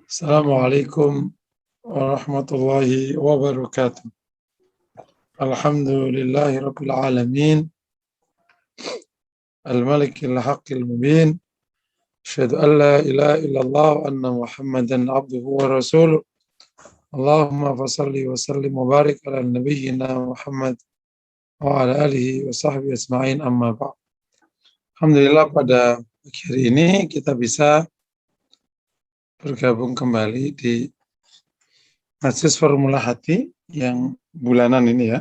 Assalamualaikum warahmatullahi wabarakatuh. Alhamdulillahi rabbil alamin. Al-malikil haqqil mubin. Asyhadu an la ilaha illallah wa anna Muhammadan abduhu wa rasuluh. Allahumma fasalli wa sallim wa barik ala nabiyyina Muhammad wa ala alihi wa sahbihi asma'in amma ba'd. Alhamdulillah pada pagi hari ini kita bisa bergabung kembali di Majlis Formula Hati yang bulanan ini ya,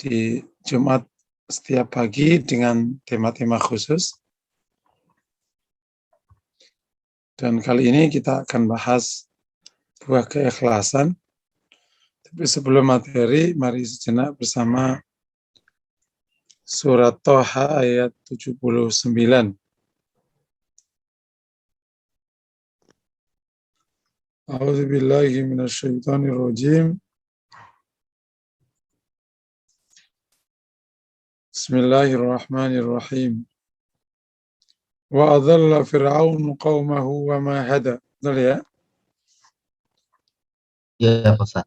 di Jumat setiap pagi dengan tema-tema khusus. Dan kali ini kita akan bahas buah keikhlasan. Tapi sebelum materi, mari sejenak bersama surat Thaha ayat 79. A'udzu billahi minasyaitonir rajim. Bismillahirrahmanirrahim. Wa adalla fir'aun qaumahu wa ma hada. Betul ya? Ya, Ustaz.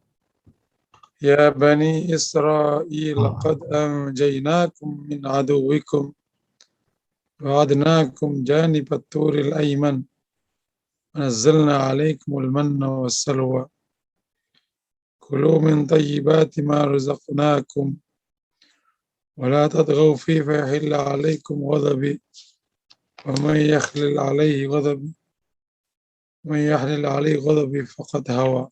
Ya bani Israil qad anjaynakum min aduwikum wa adnakum janibat turil ayman. نزلنا عليكم المن والسلوى كلوا من طيبات ما رزقناكم ولا تطغوا فيه فيحل عليكم غضبي ومن يحلل عليه غضبي فقد هوى.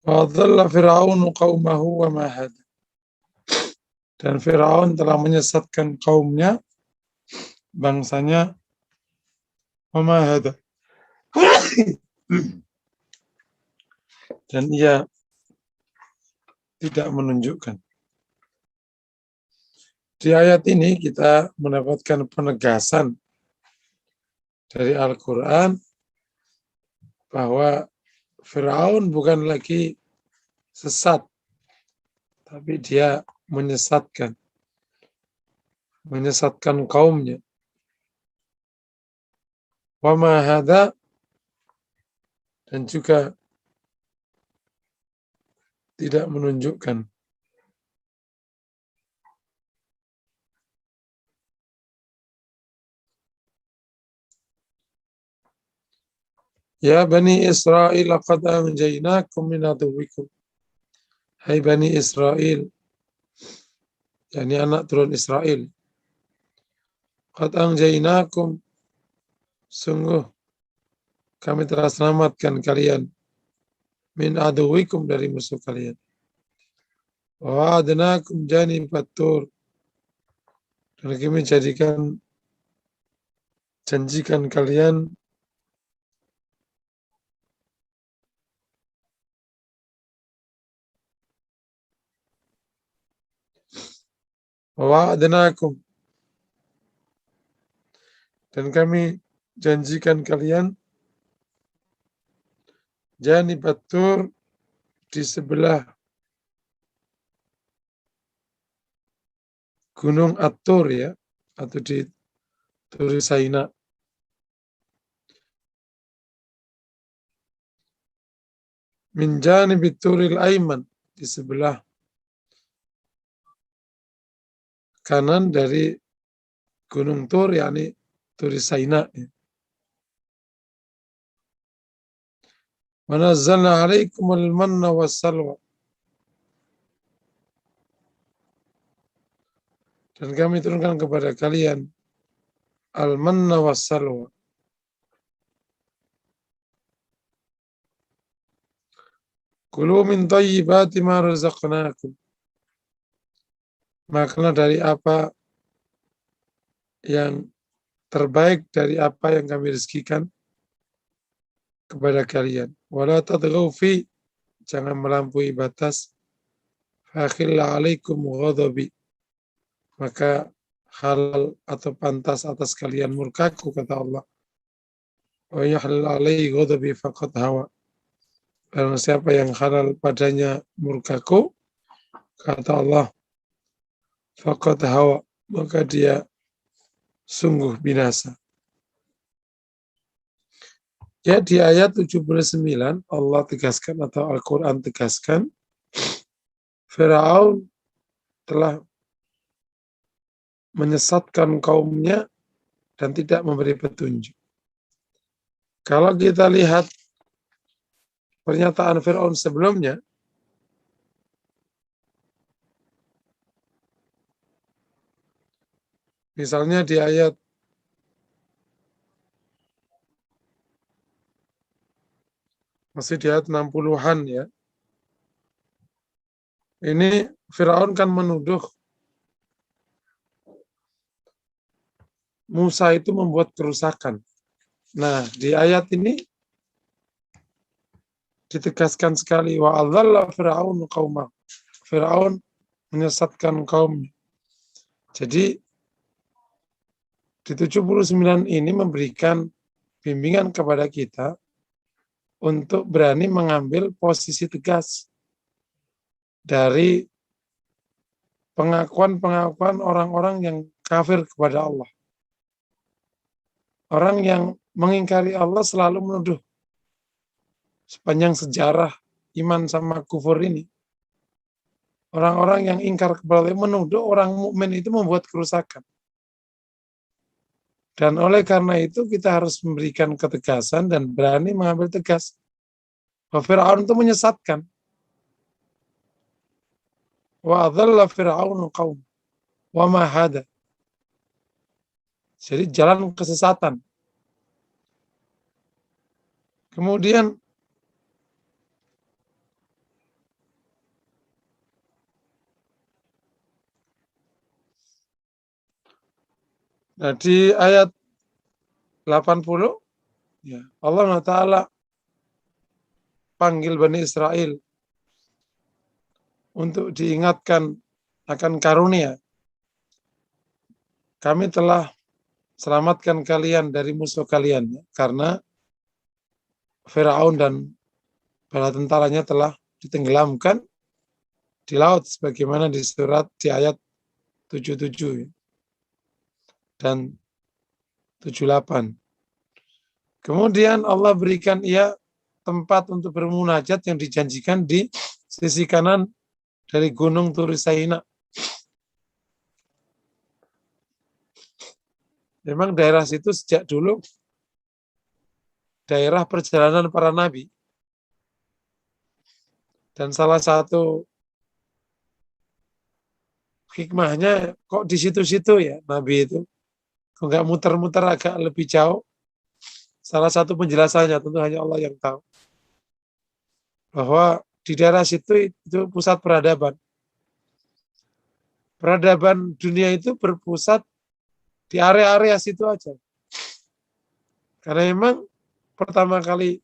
وأضل فرعون قومه وما هدى. Dan Fir'aun telah menyesatkan kaumnya, bangsanya, wama hada. Dan ia tidak menunjukkan. Di ayat ini kita mendapatkan penegasan dari Al-Quran bahwa Fir'aun bukan lagi sesat, tapi dia menyesatkan kaumnya. Wama hada, dan juga tidak menunjukkan. Ya bani Israil qad anjaynakum min aduwikum. Hai bani Israil, yakni anak turun Israel. Qad anjaynakum, sungguh kami telah selamatkan kalian, min aduwikum, dari musuh kalian. Wa adnakum janibat tur, dan kami janjikan kalian wa'adnakum, dan kami janjikan kalian janibat tur, di sebelah gunung At-Tur ya, atau di Turi Saina. Min janibit turil ayman, di sebelah kanan dari gunung Tur, yakni Turi Saina. Wa nazzalna 'alaikumul manna wassalwa, dan kami turunkan kepada kalian al-manna wassalwa. Kulu min thayyibati ma razaqnakum, makanlah dari apa yang terbaik dari apa yang kami rezekikan kepada kalian. Wala tadghaw fi, jangan melampaui batas. Fakhilla 'alaikum ghadabi, maka halal atau pantas atas kalian murkaku, kata Allah. Wa yahlil 'alaihi ghadabi faqad hawa, dan siapa yang halal padanya murkaku, kata Allah, faqad hawa, maka dia sungguh binasa. Ya, di ayat 79 Allah tegaskan atau Al-Quran tegaskan, Firaun telah menyesatkan kaumnya dan tidak memberi petunjuk. Kalau kita lihat pernyataan Firaun sebelumnya, misalnya di ayat masih di ayat 60-an ya. Ini Firaun kan menuduh Musa itu membuat kerusakan. Nah, di ayat ini ditegaskan sekali wa adzalla fir'aun qaumah. Firaun menyesatkan kaumnya. Jadi di 79 ini memberikan bimbingan kepada kita untuk berani mengambil posisi tegas dari pengakuan-pengakuan orang-orang yang kafir kepada Allah. Orang yang mengingkari Allah selalu menuduh sepanjang sejarah iman sama kufur ini. Orang-orang yang ingkar kepada Allah menuduh orang mukmin itu membuat kerusakan. Dan oleh karena itu kita harus memberikan ketegasan dan berani mengambil tegas. Fir'aun itu menyesatkan. Wa adzalla fir'aunu qaum wa ma hada. Jadi jalan kesesatan. Kemudian di ayat 80 ya, Allah Ta'ala panggil Bani Israel untuk diingatkan akan karunia. Kami telah selamatkan kalian dari musuh kalian ya, karena Firaun dan bala tentaranya telah ditenggelamkan di laut sebagaimana di surat di ayat 77 dan 78. Kemudian Allah berikan ia tempat untuk bermunajat yang dijanjikan di sisi kanan dari Gunung Turisaina. Memang daerah situ sejak dulu daerah perjalanan para nabi. Dan salah satu hikmahnya kok di situ-situ ya nabi itu. Kok nggak muter-muter agak lebih jauh. Salah satu penjelasannya tentu hanya Allah yang tahu. Bahwa di daerah situ itu pusat peradaban. Peradaban dunia itu berpusat di area-area situ aja. Karena memang pertama kali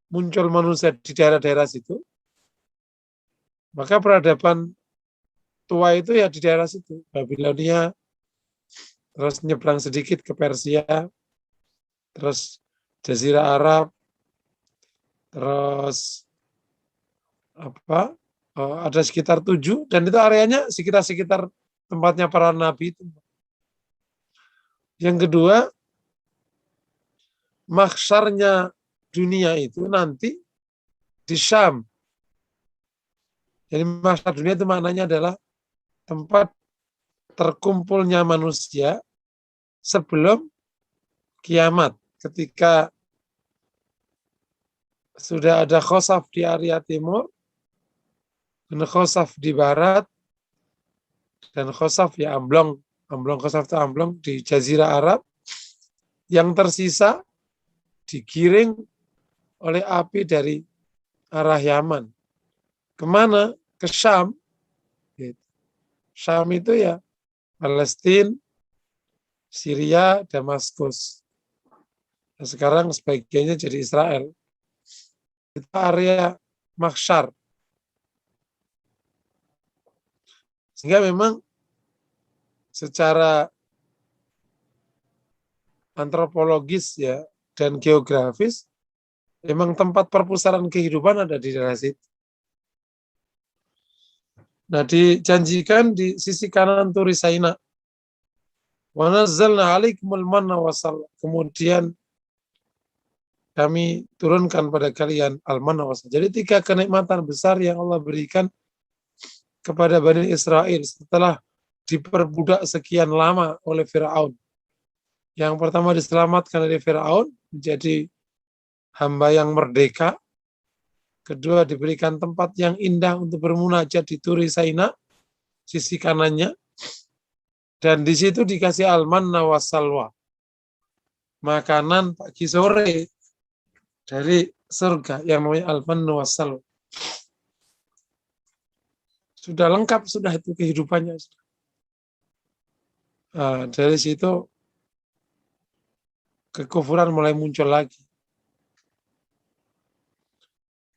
muncul manusia di daerah-daerah situ, maka peradaban tua itu ya di daerah situ. Babilonia, terus nyebrang sedikit ke Persia, terus Jazirah Arab, terus ada sekitar 7, dan itu areanya sekitar tempatnya para nabi itu. Yang kedua, mahsyarnya dunia itu nanti di Syam. Jadi mahsyar dunia itu maknanya adalah tempat terkumpulnya manusia sebelum kiamat. Ketika sudah ada khosaf di area timur, dan khosaf di barat, dan khosaf ya amblong khosaf itu amblong di Jazirah Arab, yang tersisa digiring oleh api dari arah Yaman. Kemana? Ke Syam. Syam itu ya Palestina, Syria, Damaskus. Nah, sekarang sebagiannya jadi Israel. Itu area mahsyar. Sehingga memang secara antropologis ya dan geografis memang tempat perpusatan kehidupan ada di daerah situ. Nah, dijanjikan di sisi kanan Turisaina. Wa nazzalna 'alaikumul manna wassalwa. Kemudian kami turunkan pada kalian al-manna wassalwa. Jadi 3 kenikmatan besar yang Allah berikan kepada Bani Israel setelah diperbudak sekian lama oleh Fir'aun. Yang pertama diselamatkan dari Fir'aun menjadi hamba yang merdeka. Kedua diberikan tempat yang indah untuk bermunajat di Turi Saina, sisi kanannya. Dan di situ dikasih al-manna wassalwa. Makanan pagi sore dari surga yang namanya al-manna wassalwa. Sudah lengkap, sudah itu kehidupannya. Nah, dari situ kekufuran mulai muncul lagi.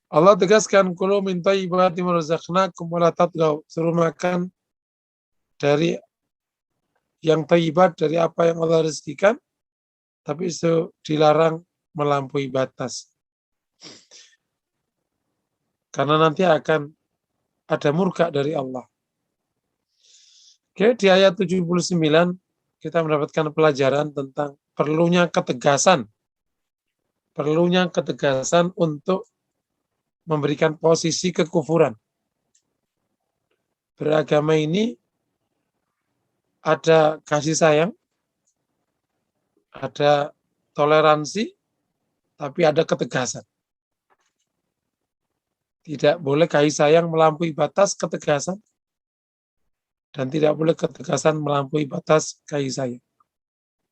Allah tegaskan, kulu min thayyibati ma razaqnakum wa la tatghaw. Suruh makan dari yang thayyibat, dari apa yang Allah rezekikan, tapi itu dilarang melampaui batas. Karena nanti akan ada murka dari Allah. Oke, di ayat 79 kita mendapatkan pelajaran tentang perlunya ketegasan. Perlunya ketegasan untuk memberikan posisi kekufuran. Beragama ini ada kasih sayang, ada toleransi, tapi ada ketegasan. Tidak boleh kasih sayang melampaui batas ketegasan, dan tidak boleh ketegasan melampaui batas kasih sayang.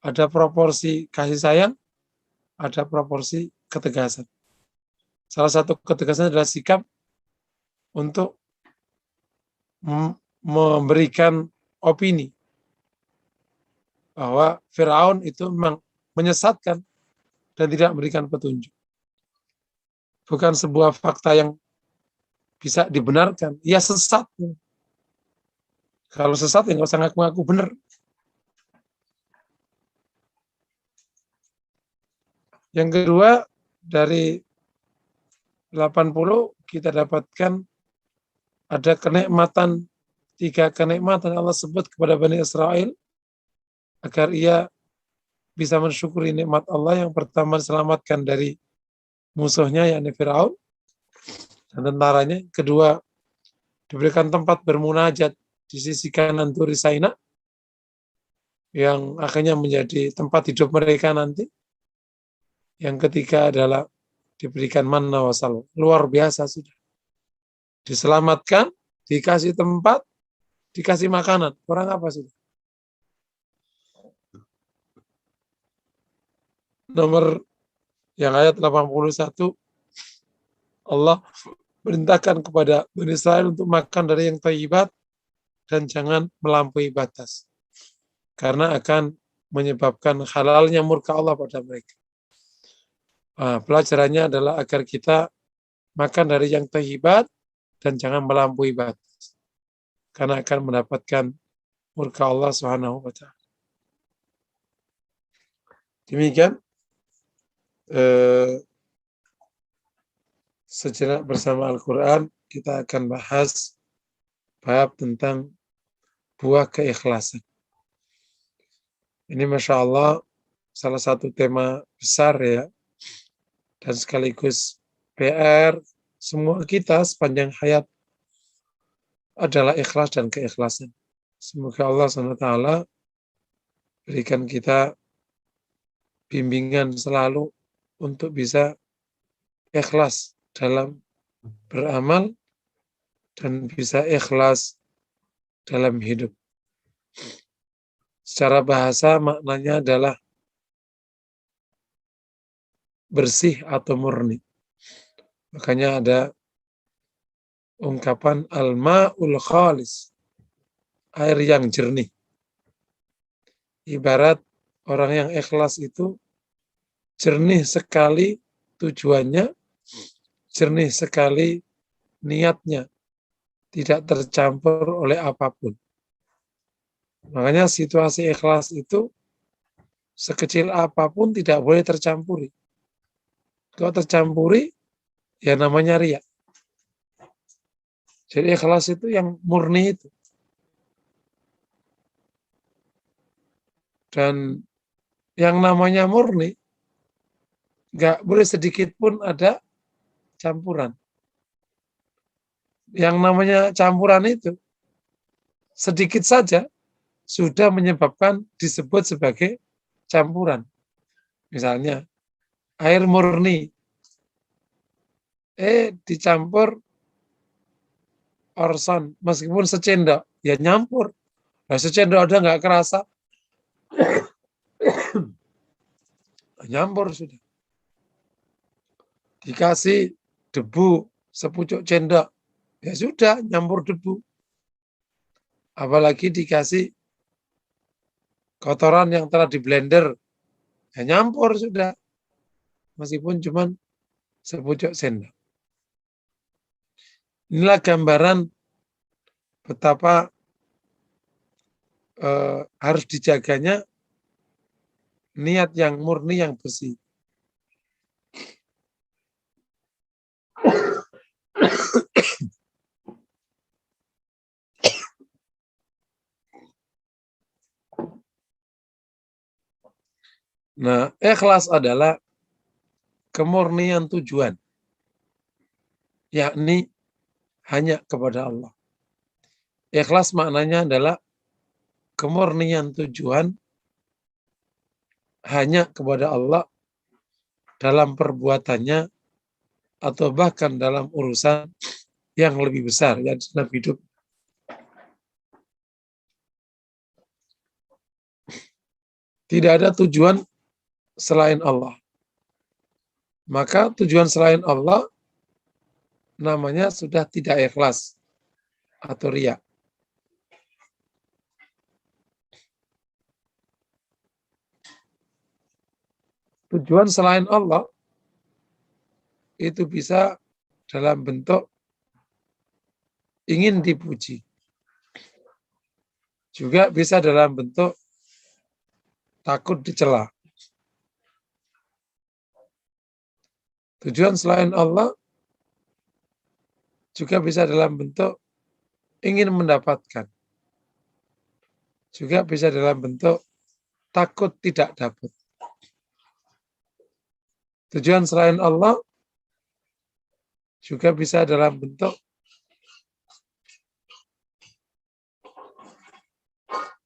Ada proporsi kasih sayang, ada proporsi ketegasan. Salah satu ketegasan adalah sikap untuk memberikan opini bahwa Firaun itu memang menyesatkan dan tidak memberikan petunjuk. Bukan sebuah fakta yang bisa dibenarkan. Ia sesat. Kalau sesat ya nggak usah ngaku-ngaku benar. Yang kedua, dari 80 kita dapatkan ada kenikmatan, 3 kenikmatan Allah sebut kepada Bani Israel agar ia bisa mensyukuri nikmat Allah. Yang pertama diselamatkan dari musuhnya yakni Firaun dan tentaranya. Kedua, diberikan tempat bermunajat di sisi kanan Turi Saina yang akhirnya menjadi tempat hidup mereka nanti. Yang ketiga adalah diberikan manna wassalwa. Luar biasa sudah. Diselamatkan, dikasih tempat, dikasih makanan. Kurang apa sudah? Nomor yang ayat 81, Allah perintahkan kepada Bani Israel untuk makan dari yang thayyibat dan jangan melampaui batas. Karena akan menyebabkan halalnya murka Allah pada mereka. Nah, pelajarannya adalah agar kita makan dari yang thayyibat dan jangan melampaui batas. Karena akan mendapatkan murka Allah Subhanahu wa ta'ala. Demikian sejenak bersama Al-Quran kita akan bahas bab tentang buah keikhlasan. Ini Masya Allah salah satu tema besar ya, dan sekaligus PR semua kita sepanjang hayat adalah ikhlas dan keikhlasan. Semoga Allah SWT berikan kita bimbingan selalu untuk bisa ikhlas dalam beramal dan bisa ikhlas dalam hidup. Secara bahasa maknanya adalah bersih atau murni. Makanya ada ungkapan al-ma'ul khalis, air yang jernih. Ibarat orang yang ikhlas itu jernih sekali tujuannya, jernih sekali niatnya, tidak tercampur oleh apapun. Makanya situasi ikhlas itu sekecil apapun tidak boleh tercampuri. Kalau tercampuri, ya namanya riya. Jadi ikhlas itu yang murni itu. Dan yang namanya murni, nggak boleh sedikit pun ada campuran. Yang namanya campuran itu, sedikit saja sudah menyebabkan disebut sebagai campuran. Misalnya, air murni, dicampur Orson, meskipun secendok, ya nyampur. Nah, secendok ada nggak kerasa, nyampur sudah. Dikasih debu sepucuk cendok, ya sudah nyampur debu. Apalagi dikasih kotoran yang telah di blender, ya nyampur sudah. Meskipun cuma sepucuk sendok. Inilah gambaran betapa harus dijaganya niat yang murni, yang bersih. Nah, ikhlas adalah kemurnian tujuan, yakni hanya kepada Allah. Ikhlas maknanya adalah kemurnian tujuan hanya kepada Allah dalam perbuatannya atau bahkan dalam urusan yang lebih besar, yang dalam hidup. Tidak ada tujuan selain Allah. Maka tujuan selain Allah namanya sudah tidak ikhlas atau riya. Tujuan selain Allah itu bisa dalam bentuk ingin dipuji. Juga bisa dalam bentuk takut dicela. Tujuan selain Allah juga bisa dalam bentuk ingin mendapatkan. Juga bisa dalam bentuk takut tidak dapat. Tujuan selain Allah juga bisa dalam bentuk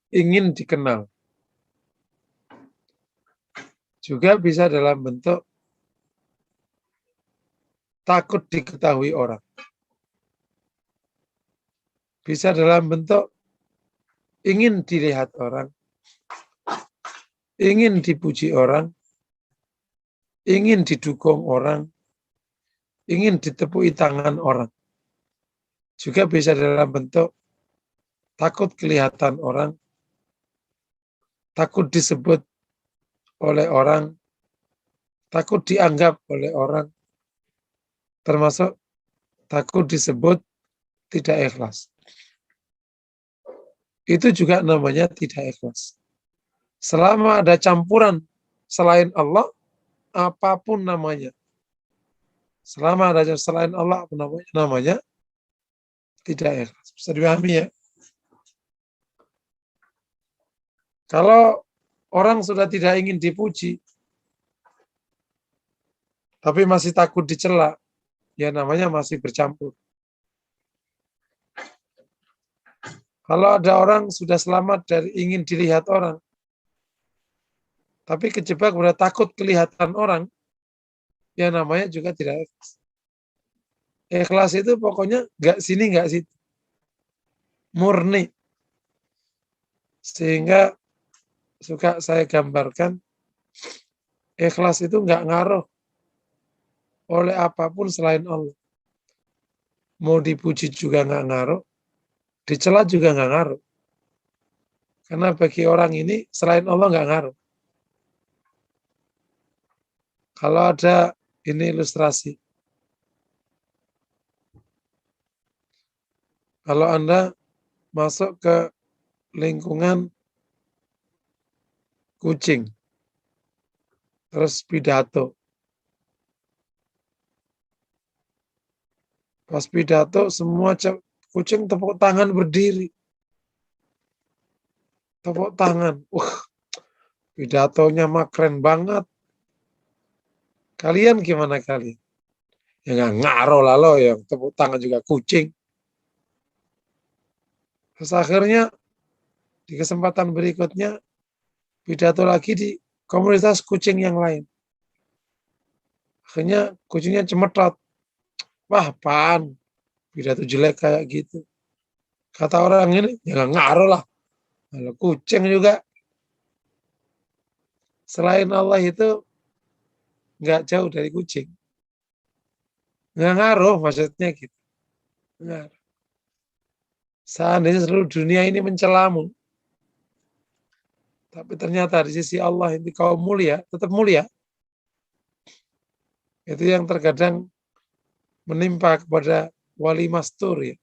ingin dikenal. Juga bisa dalam bentuk takut diketahui orang. Bisa dalam bentuk ingin dilihat orang, ingin dipuji orang, ingin didukung orang, ingin ditepui tangan orang. Juga bisa dalam bentuk takut kelihatan orang, takut disebut oleh orang, takut dianggap oleh orang, termasuk takut disebut tidak ikhlas. Itu juga namanya tidak ikhlas. Selama ada campuran selain Allah, apapun namanya. Selama ada selain Allah, namanya tidak ikhlas. Bisa dipahami ya? Kalau orang sudah tidak ingin dipuji, tapi masih takut dicela, ya namanya masih bercampur. Kalau ada orang sudah selamat dari ingin dilihat orang, tapi kejebak pada takut kelihatan orang, ya namanya juga tidak ikhlas. Ikhlas itu pokoknya nggak sini nggak situ, murni. Sehingga suka saya gambarkan, ikhlas itu nggak ngaruh oleh apapun selain Allah. Mau dipuji juga nggak ngaruh, dicela juga nggak ngaruh. Karena bagi orang ini selain Allah nggak ngaruh. Kalau ada ini ilustrasi. Kalau Anda masuk ke lingkungan kucing, terus pidato. Pas pidato semua kucing tepuk tangan berdiri. Tepuk tangan. pidatonya mah keren banget. Kalian gimana kalian? Ya nggak ngaruh lah lo, yang tepuk tangan juga kucing. Terus akhirnya di kesempatan berikutnya pidato lagi di komunitas kucing yang lain. Akhirnya kucingnya cemetot. Wah, apaan? Pidato jelek kayak gitu. Kata orang ini, ya nggak ngaruh lah. Kalau kucing juga, selain Allah itu nggak jauh dari kucing. Nggak ngaruh maksudnya gitu. Nggak. Seandainya seluruh dunia ini mencelamu, tapi ternyata di sisi Allah itu kau mulia, tetap mulia. Itu yang terkadang menimpa kepada wali mastur ya.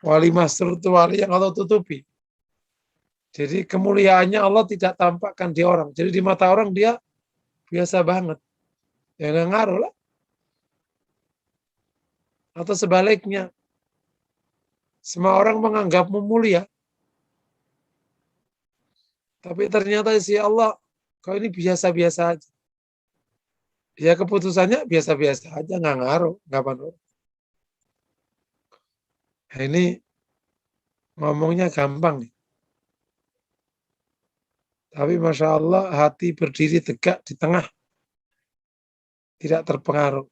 Wali mastur itu wali yang Allah tutupi. Jadi kemuliaannya Allah tidak tampakkan di orang. Jadi di mata orang dia biasa banget. Ya nggak ngaruh lah. Atau sebaliknya, semua orang menganggapmu mulia. Tapi ternyata si Allah, kau ini biasa-biasa aja. Ya keputusannya biasa-biasa aja, nggak ngaruh, nggak apa-apa. Nah, ini ngomongnya gampang nih. Tapi Masya Allah hati berdiri tegak di tengah, tidak terpengaruh.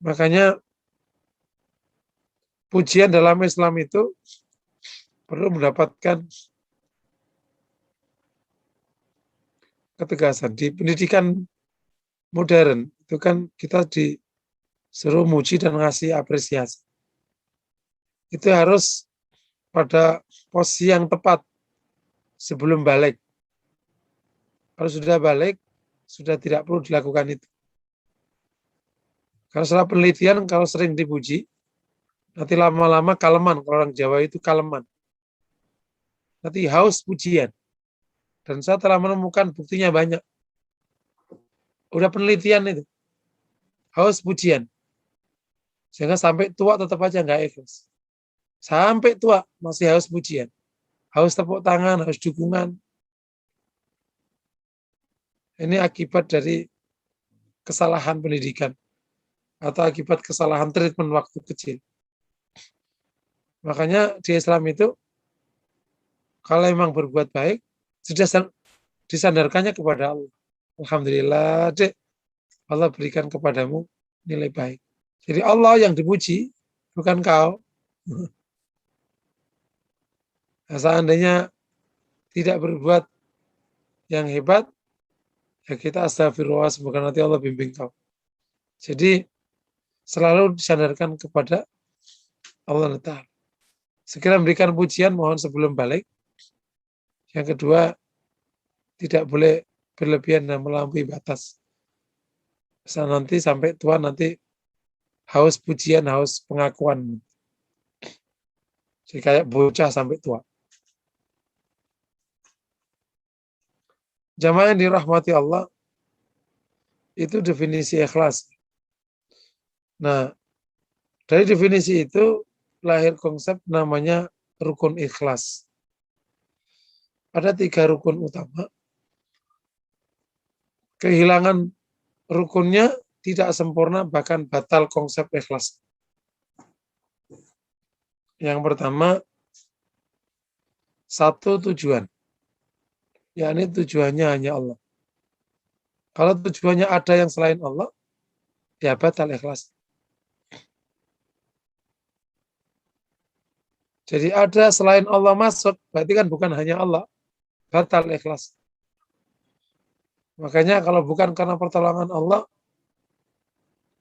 Makanya pujian dalam Islam itu perlu mendapatkan ketegasan. Di pendidikan modern itu kan kita disuruh muji dan ngasih apresiasi. Itu harus pada posisi yang tepat sebelum balik. Kalau sudah balik, sudah tidak perlu dilakukan itu. Karena setelah penelitian, kalau sering dipuji, nanti lama-lama kaleman. Kalau orang Jawa itu kaleman. Nanti haus pujian. Dan saya telah menemukan buktinya banyak. Udah penelitian itu. Haus pujian. Sehingga sampai tua tetap aja nggak ikhlas. Sampai tua masih haus pujian. Haus tepuk tangan, haus dukungan. Ini akibat dari kesalahan pendidikan. Atau akibat kesalahan treatment waktu kecil. Makanya di Islam itu, kalau memang berbuat baik, sudah disandarkannya kepada Allah. Alhamdulillah, dek, Allah berikan kepadamu nilai baik. Jadi Allah yang dipuji, bukan kau. Nah, seandainya tidak berbuat yang hebat, ya kita astagfirullah, semoga nanti Allah bimbing kau. Jadi selalu disandarkan kepada Allah Ta'ala. Segera memberikan pujian, mohon sebelum balik. Yang kedua, tidak boleh berlebihan dan melampaui batas. Nanti sampai tua, nanti haus pujian, haus pengakuan. Jadi kayak bocah sampai tua. Jamaah yang dirahmati Allah, itu definisi ikhlas. Nah, dari definisi itu lahir konsep namanya rukun ikhlas. Ada 3 rukun utama. Kehilangan rukunnya tidak sempurna, bahkan batal konsep ikhlas. Yang pertama, satu tujuan. Yakni tujuannya hanya Allah. Kalau tujuannya ada yang selain Allah, ya batal ikhlas. Jadi ada selain Allah masuk, berarti kan bukan hanya Allah, batal ikhlas. Makanya kalau bukan karena pertolongan Allah,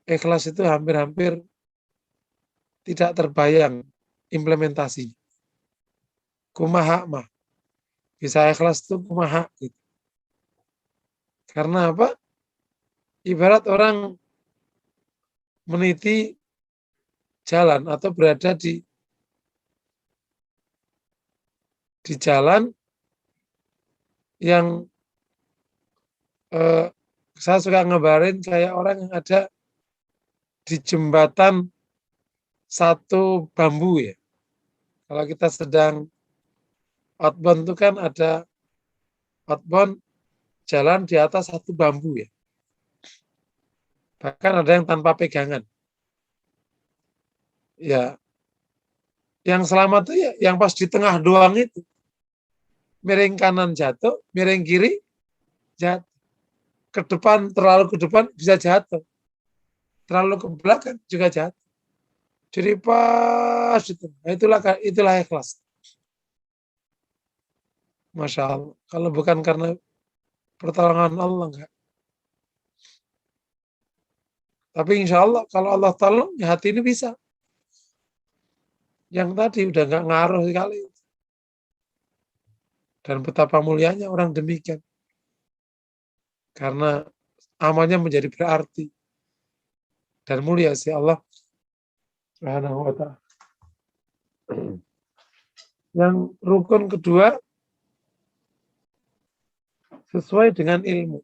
ikhlas itu hampir-hampir tidak terbayang implementasinya. Kumaha mah. Bisa ikhlas itu kumaha gitu. Karena apa? Ibarat orang meniti jalan atau berada di jalan yang saya suka ngebarin kayak orang yang ada di jembatan satu bambu ya. Kalau kita sedang outbound itu kan ada outbound jalan di atas satu bambu ya. Bahkan ada yang tanpa pegangan. Ya, yang selamat itu ya yang pas di tengah doang itu. Miring kanan jatuh, miring kiri jatuh. Terlalu ke depan bisa jatuh. Terlalu ke belakang juga jatuh. Jadi pas itu. Itulah ikhlas. Masya Allah. Kalau bukan karena pertolongan Allah enggak. Tapi insya Allah kalau Allah tolong ya hati ini bisa. Yang tadi udah enggak ngaruh sekali. Dan betapa mulianya orang demikian. Karena amalnya menjadi berarti. Dan mulia si Allah Subhanahu wa ta'ala. Yang rukun kedua sesuai dengan ilmu.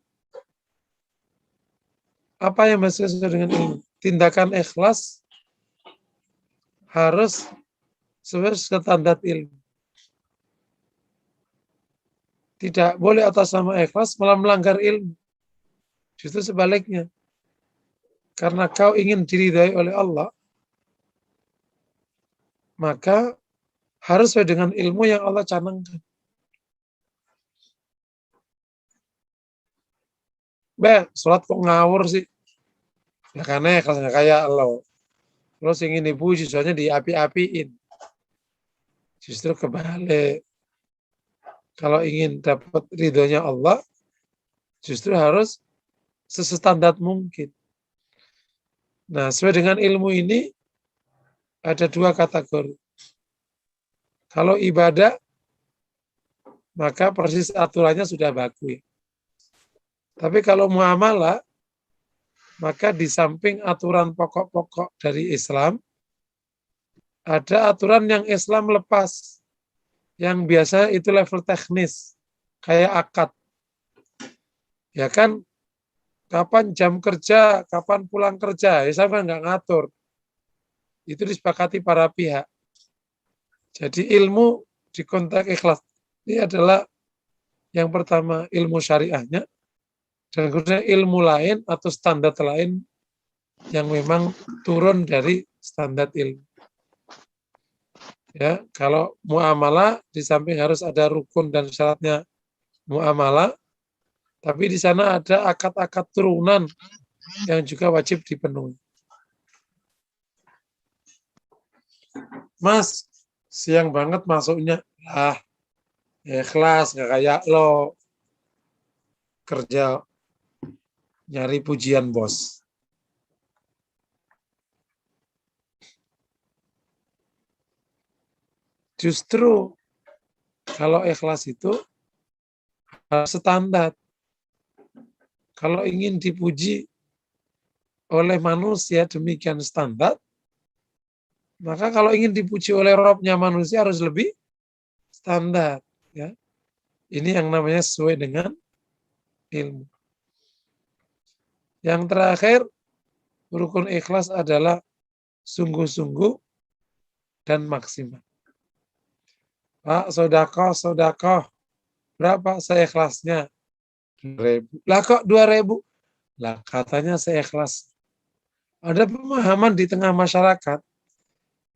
Apa yang masih sesuai dengan ilmu? Tindakan ikhlas harus sesuai standar ilmu. Tidak boleh atas nama ikhlas malah melanggar ilmu. Justru sebaliknya. Karena kau ingin diridhai oleh Allah, maka harus sesuai dengan ilmu yang Allah canangkan. Sholat kok ngawur sih? Ya karena ikhlasnya kayak lo. Terus ingin dipuji, soalnya diapi-apiin. Justru kebalik. Kalau ingin dapat ridhonya Allah, justru harus sestandar mungkin. Nah, sesuai dengan ilmu ini, ada dua kategori. Kalau ibadah, maka persis aturannya sudah bagus. Tapi kalau muamalah, maka di samping aturan pokok-pokok dari Islam, ada aturan yang Islam lepas. Yang biasa itu level teknis, kayak akad. Ya kan, kapan jam kerja, kapan pulang kerja, Islam kan nggak ngatur. Itu disepakati para pihak. Jadi ilmu di konteks ikhlas ini adalah yang pertama ilmu syariahnya, dan kemudian ilmu lain atau standar lain yang memang turun dari standar ilmu. Ya, kalau muamalah di samping harus ada rukun dan syaratnya muamalah, tapi di sana ada akad-akad turunan yang juga wajib dipenuhi. Mas, siang banget masuknya. Ikhlas, nggak kayak lo kerja nyari pujian bos. Justru kalau ikhlas itu harus standar. Kalau ingin dipuji oleh manusia demikian standar, maka kalau ingin dipuji oleh Robnya manusia harus lebih standar. Ya. Ini yang namanya sesuai dengan ilmu. Yang terakhir, rukun ikhlas adalah sungguh-sungguh dan maksimal. Pak, sodakoh. Berapa seikhlasnya? 2.000. Lah kok 2.000? Lah katanya seikhlas. Ada pemahaman di tengah masyarakat,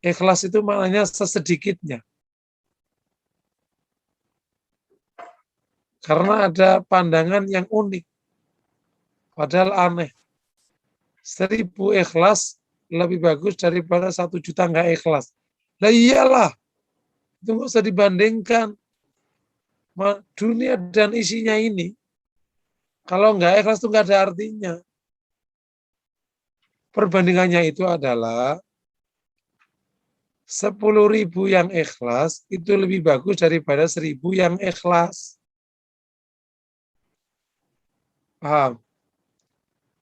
ikhlas itu maknanya sesedikitnya. Karena ada pandangan yang unik. Padahal aneh. 1.000 ikhlas lebih bagus daripada 1 juta nggak ikhlas. Lah iyalah. Itu nggak usah dibandingkan. Dunia dan isinya ini. Kalau nggak ikhlas itu nggak ada artinya. Perbandingannya itu adalah 10.000 yang ikhlas itu lebih bagus daripada 1.000 yang ikhlas. Paham?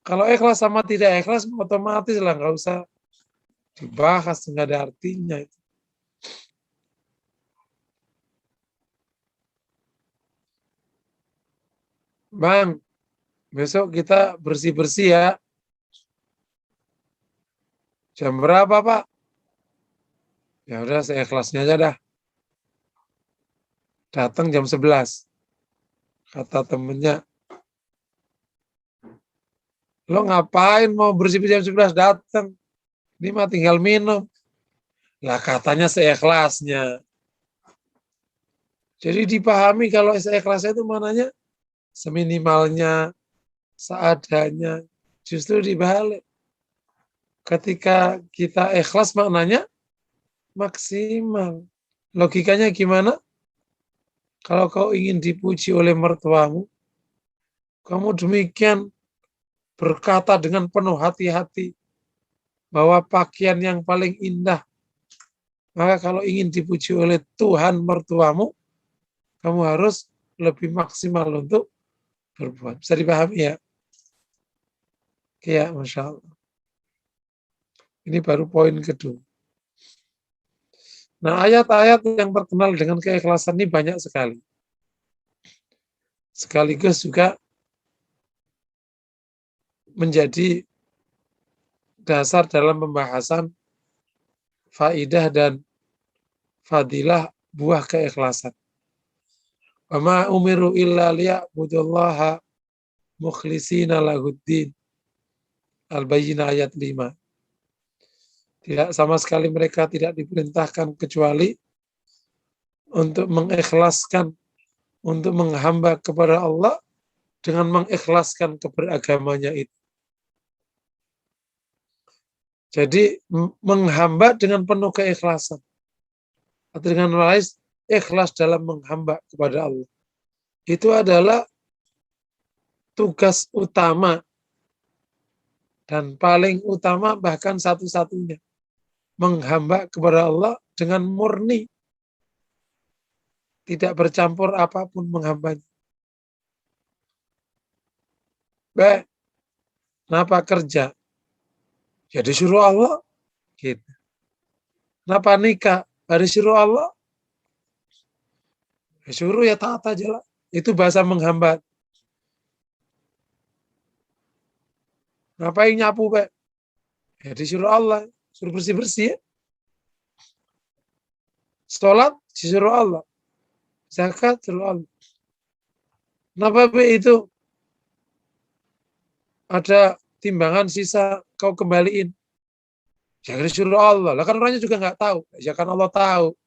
Kalau ikhlas sama tidak ikhlas otomatis lah, nggak usah dibahas, nggak ada artinya itu. Bang, besok kita bersih-bersih ya. Jam berapa, Pak? Ya udah, seikhlasnya aja dah. Datang jam 11. Kata temennya, lo ngapain mau bersih-bersih jam 11 datang? Ini mah tinggal minum. Lah katanya seikhlasnya. Jadi dipahami kalau seikhlasnya itu mananya seminimalnya, seadanya. Justru dibalik. Ketika kita ikhlas maknanya maksimal. Logikanya gimana? Kalau kau ingin dipuji oleh mertuamu, kamu demikian berkata dengan penuh hati-hati bahwa pakaian yang paling indah. Maka kalau ingin dipuji oleh Tuhan mertuamu, kamu harus lebih maksimal untuk berbuat. Bisa dipahami ya? Ya, Masya Allah. Ini baru poin kedua. Nah, ayat-ayat yang terkenal dengan keikhlasan ini banyak sekali. Sekaligus juga menjadi dasar dalam pembahasan faidah dan fadilah buah keikhlasan. Wa ma umiru illa liya'budullaha mukhlisina lahuddin. Al-Bayyinah ayat 5. Tidak sama sekali mereka tidak diperintahkan kecuali untuk mengikhlaskan, untuk menghamba kepada Allah dengan mengikhlaskan keberagamanya itu. Jadi menghamba dengan penuh keikhlasan. Atau dengan lain, ikhlas dalam menghamba kepada Allah. Itu adalah tugas utama dan paling utama bahkan satu-satunya. Menghamba kepada Allah dengan murni. Tidak bercampur apapun menghambanya. Baik, kenapa kerja? Ya disuruh Allah. Gitu. Kenapa nikah? Disuruh Allah. Disuruh ya taat aja lah. Itu bahasa menghamba. Ngapain nyapu, Pak? Ya disuruh Allah. Suruh bersih-bersih ya. Sholat disuruh Allah. Zakat disuruh Allah. Kenapa Pak itu ada timbangan sisa kau kembaliin? Ya disuruh Allah. Lah kan orangnya juga nggak tahu. Ya kan Allah tahu.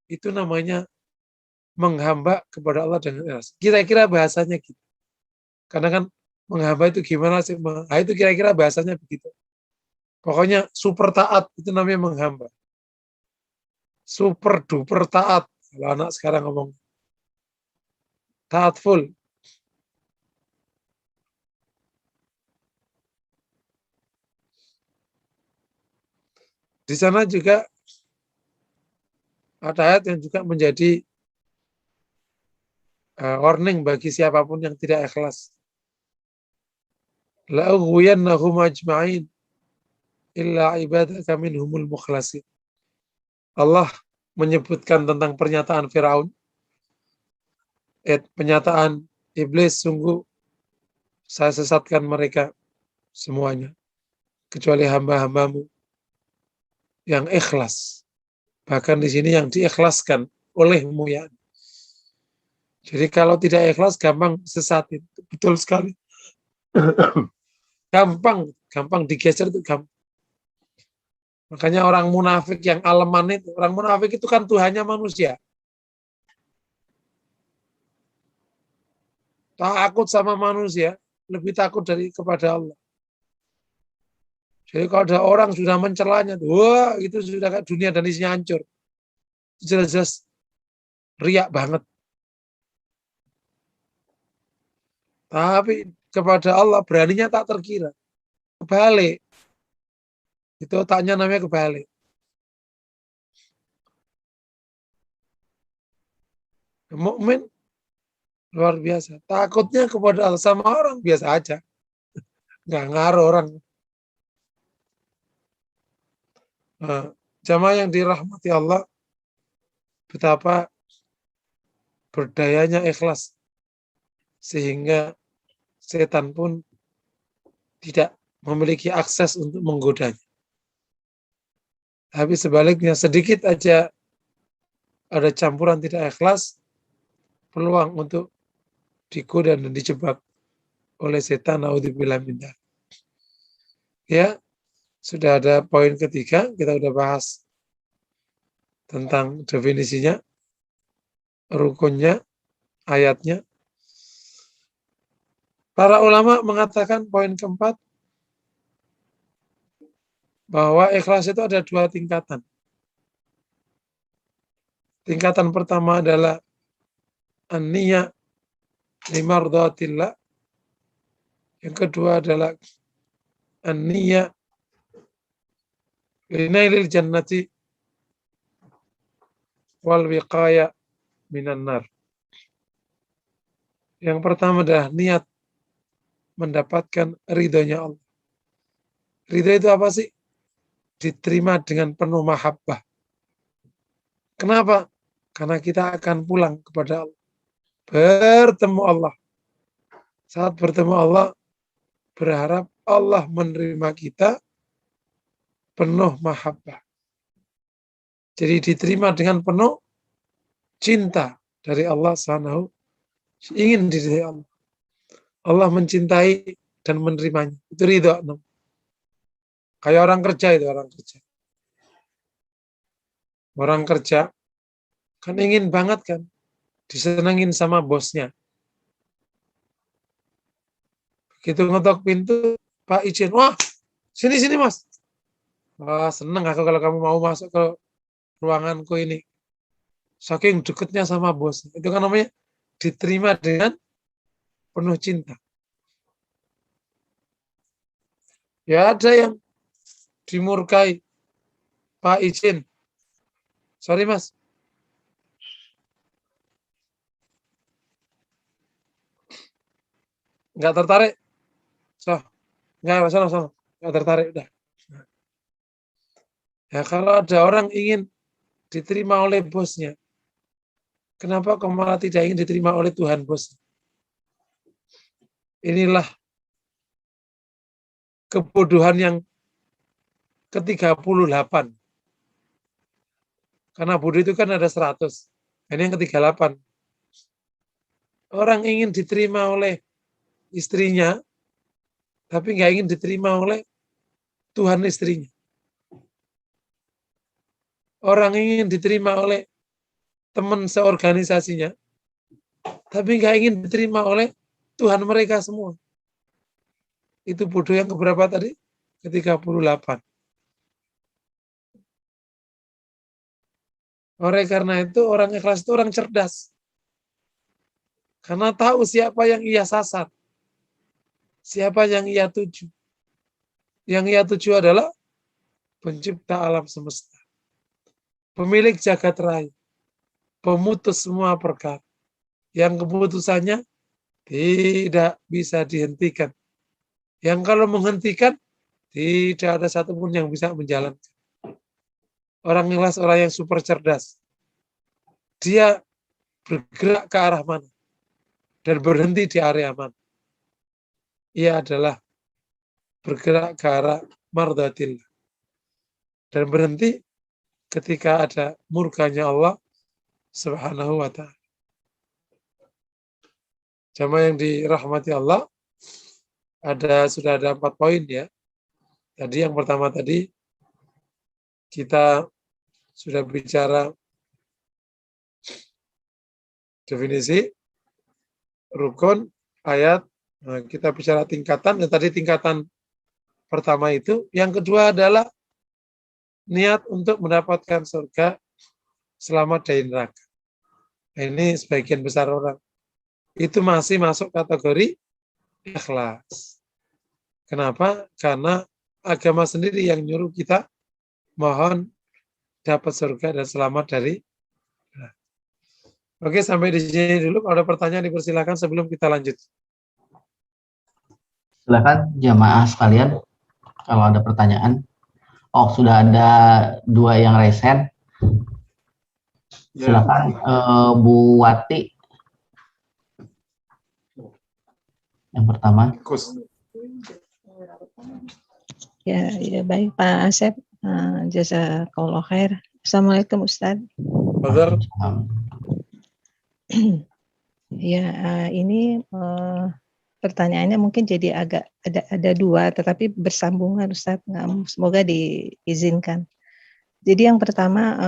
Itu namanya menghamba kepada Allah dengan ikhlas. Kira-kira bahasanya gitu. Karena kan menghamba itu gimana sih? Nah, itu kira-kira bahasanya begitu. Pokoknya super taat itu namanya menghamba. Super duper taat. Kalau anak sekarang ngomong taat full. Di sana juga ada ayat yang juga menjadi warning bagi siapapun yang tidak ikhlas. La'ughwiyannahum ajma'in illa ibadaka minhumul mukhlasin. Allah menyebutkan tentang pernyataan Firaun, pernyataan iblis, sungguh saya sesatkan mereka semuanya kecuali hamba-hambamu yang ikhlas. Bahkan di sini yang diikhlaskan olehmu ya. Jadi kalau tidak ikhlas gampang sesat itu. Betul sekali. gampang digeser itu gampang. Makanya orang munafik yang aleman itu, orang munafik itu kan Tuhannya manusia. Takut sama manusia, lebih takut kepada Allah. Jadi kalau ada orang sudah mencelanya, wah itu sudah kayak dunia dan isinya hancur. Jelas-jelas riak banget. Tapi kepada Allah beraninya tak terkira. Kebalik. Itu otaknya namanya kebalik. Mukmin luar biasa. Takutnya kepada Allah sama orang biasa aja. Nggak ngaruh orang. Nah, jamaah yang dirahmati Allah, betapa berdayanya ikhlas. Sehingga setan pun tidak memiliki akses untuk menggodanya. Tapi sebaliknya sedikit aja ada campuran tidak ikhlas, peluang untuk digoda dan dijebak oleh setan. Naudzubillah min dzalik. Ya, sudah ada poin ketiga, kita udah bahas tentang definisinya, rukunnya, ayatnya. Para ulama mengatakan poin keempat, bahwa ikhlas itu ada dua tingkatan. Tingkatan pertama adalah an-niyah limardhatillah. Yang kedua adalah an-niyah linailil jannati wal wiqaya minan nar. Yang pertama adalah niat mendapatkan ridhonya Allah. Ridho itu apa sih? Diterima dengan penuh mahabbah. Kenapa? Karena kita akan pulang kepada Allah. Bertemu Allah. Saat bertemu Allah, berharap Allah menerima kita penuh mahabbah. Jadi diterima dengan penuh cinta dari Allah Subhanahu. Ingin diridhai Allah. Allah mencintai dan menerimanya. Itu ridho. Kayak orang kerja itu, orang kerja. Orang kerja kan ingin banget kan disenengin sama bosnya. Begitu ngetok pintu, Pak izin, wah sini mas. Wah seneng aku kalau kamu mau masuk ke ruanganku ini. Saking deketnya sama bos. Itu kan namanya diterima dengan penuh cinta. Ya ada yang dimurkai, Pak izin. Sorry mas. Nggak tertarik. So, nggak sana. Nggak tertarik udah. Ya kalau ada orang ingin diterima oleh bosnya, kenapa kok malah tidak ingin diterima oleh Tuhan bos? Inilah kebodohan yang ke-38. Karena bodoh itu kan ada 100. Ini yang ke-38. Orang ingin diterima oleh istrinya, tapi nggak ingin diterima oleh Tuhan istrinya. Orang ingin diterima oleh teman seorganisasinya, tapi nggak ingin diterima oleh Tuhan mereka semua. Itu bodoh yang keberapa tadi? Ke-38. Oleh karena itu, orang ikhlas itu orang cerdas. Karena tahu siapa yang ia sasar. Siapa yang ia tuju. Yang ia tuju adalah pencipta alam semesta. Pemilik jagat raya. Pemutus semua perkara. Yang keputusannya tidak bisa dihentikan. Yang kalau menghentikan, tidak ada satupun yang bisa menjalankan. Orang ikhlas, orang yang super cerdas. Dia bergerak ke arah mana? Dan berhenti di area mana? Ia adalah bergerak ke arah mardhatillah. Dan berhenti ketika ada murkanya Allah Subhanahu wa ta'ala. Jamaah yang dirahmati Allah, sudah ada 4 poin ya. Tadi yang pertama tadi kita sudah bicara definisi, rukun, ayat. Nah, kita bicara tingkatan. Dan tadi tingkatan pertama itu. Yang kedua adalah niat untuk mendapatkan surga selamat dari neraka. Nah, ini sebagian besar orang. Itu masih masuk kategori ikhlas. Kenapa? Karena agama sendiri yang nyuruh kita mohon dapat surga dan selamat dari. Oke, sampai di sini dulu. Kalau ada pertanyaan dipersilakan sebelum kita lanjut. Silakan jamaah sekalian kalau ada pertanyaan. Oh, sudah ada 2 yang resen. Silakan Bu Wati. Yang pertama. Ya baik Pak Asep. Jazakallah khair. Assalamualaikum Ustaz. Ya, ini pertanyaannya mungkin jadi agak ada dua, tetapi bersambungan Ustaz. Semoga diizinkan. Jadi yang pertama,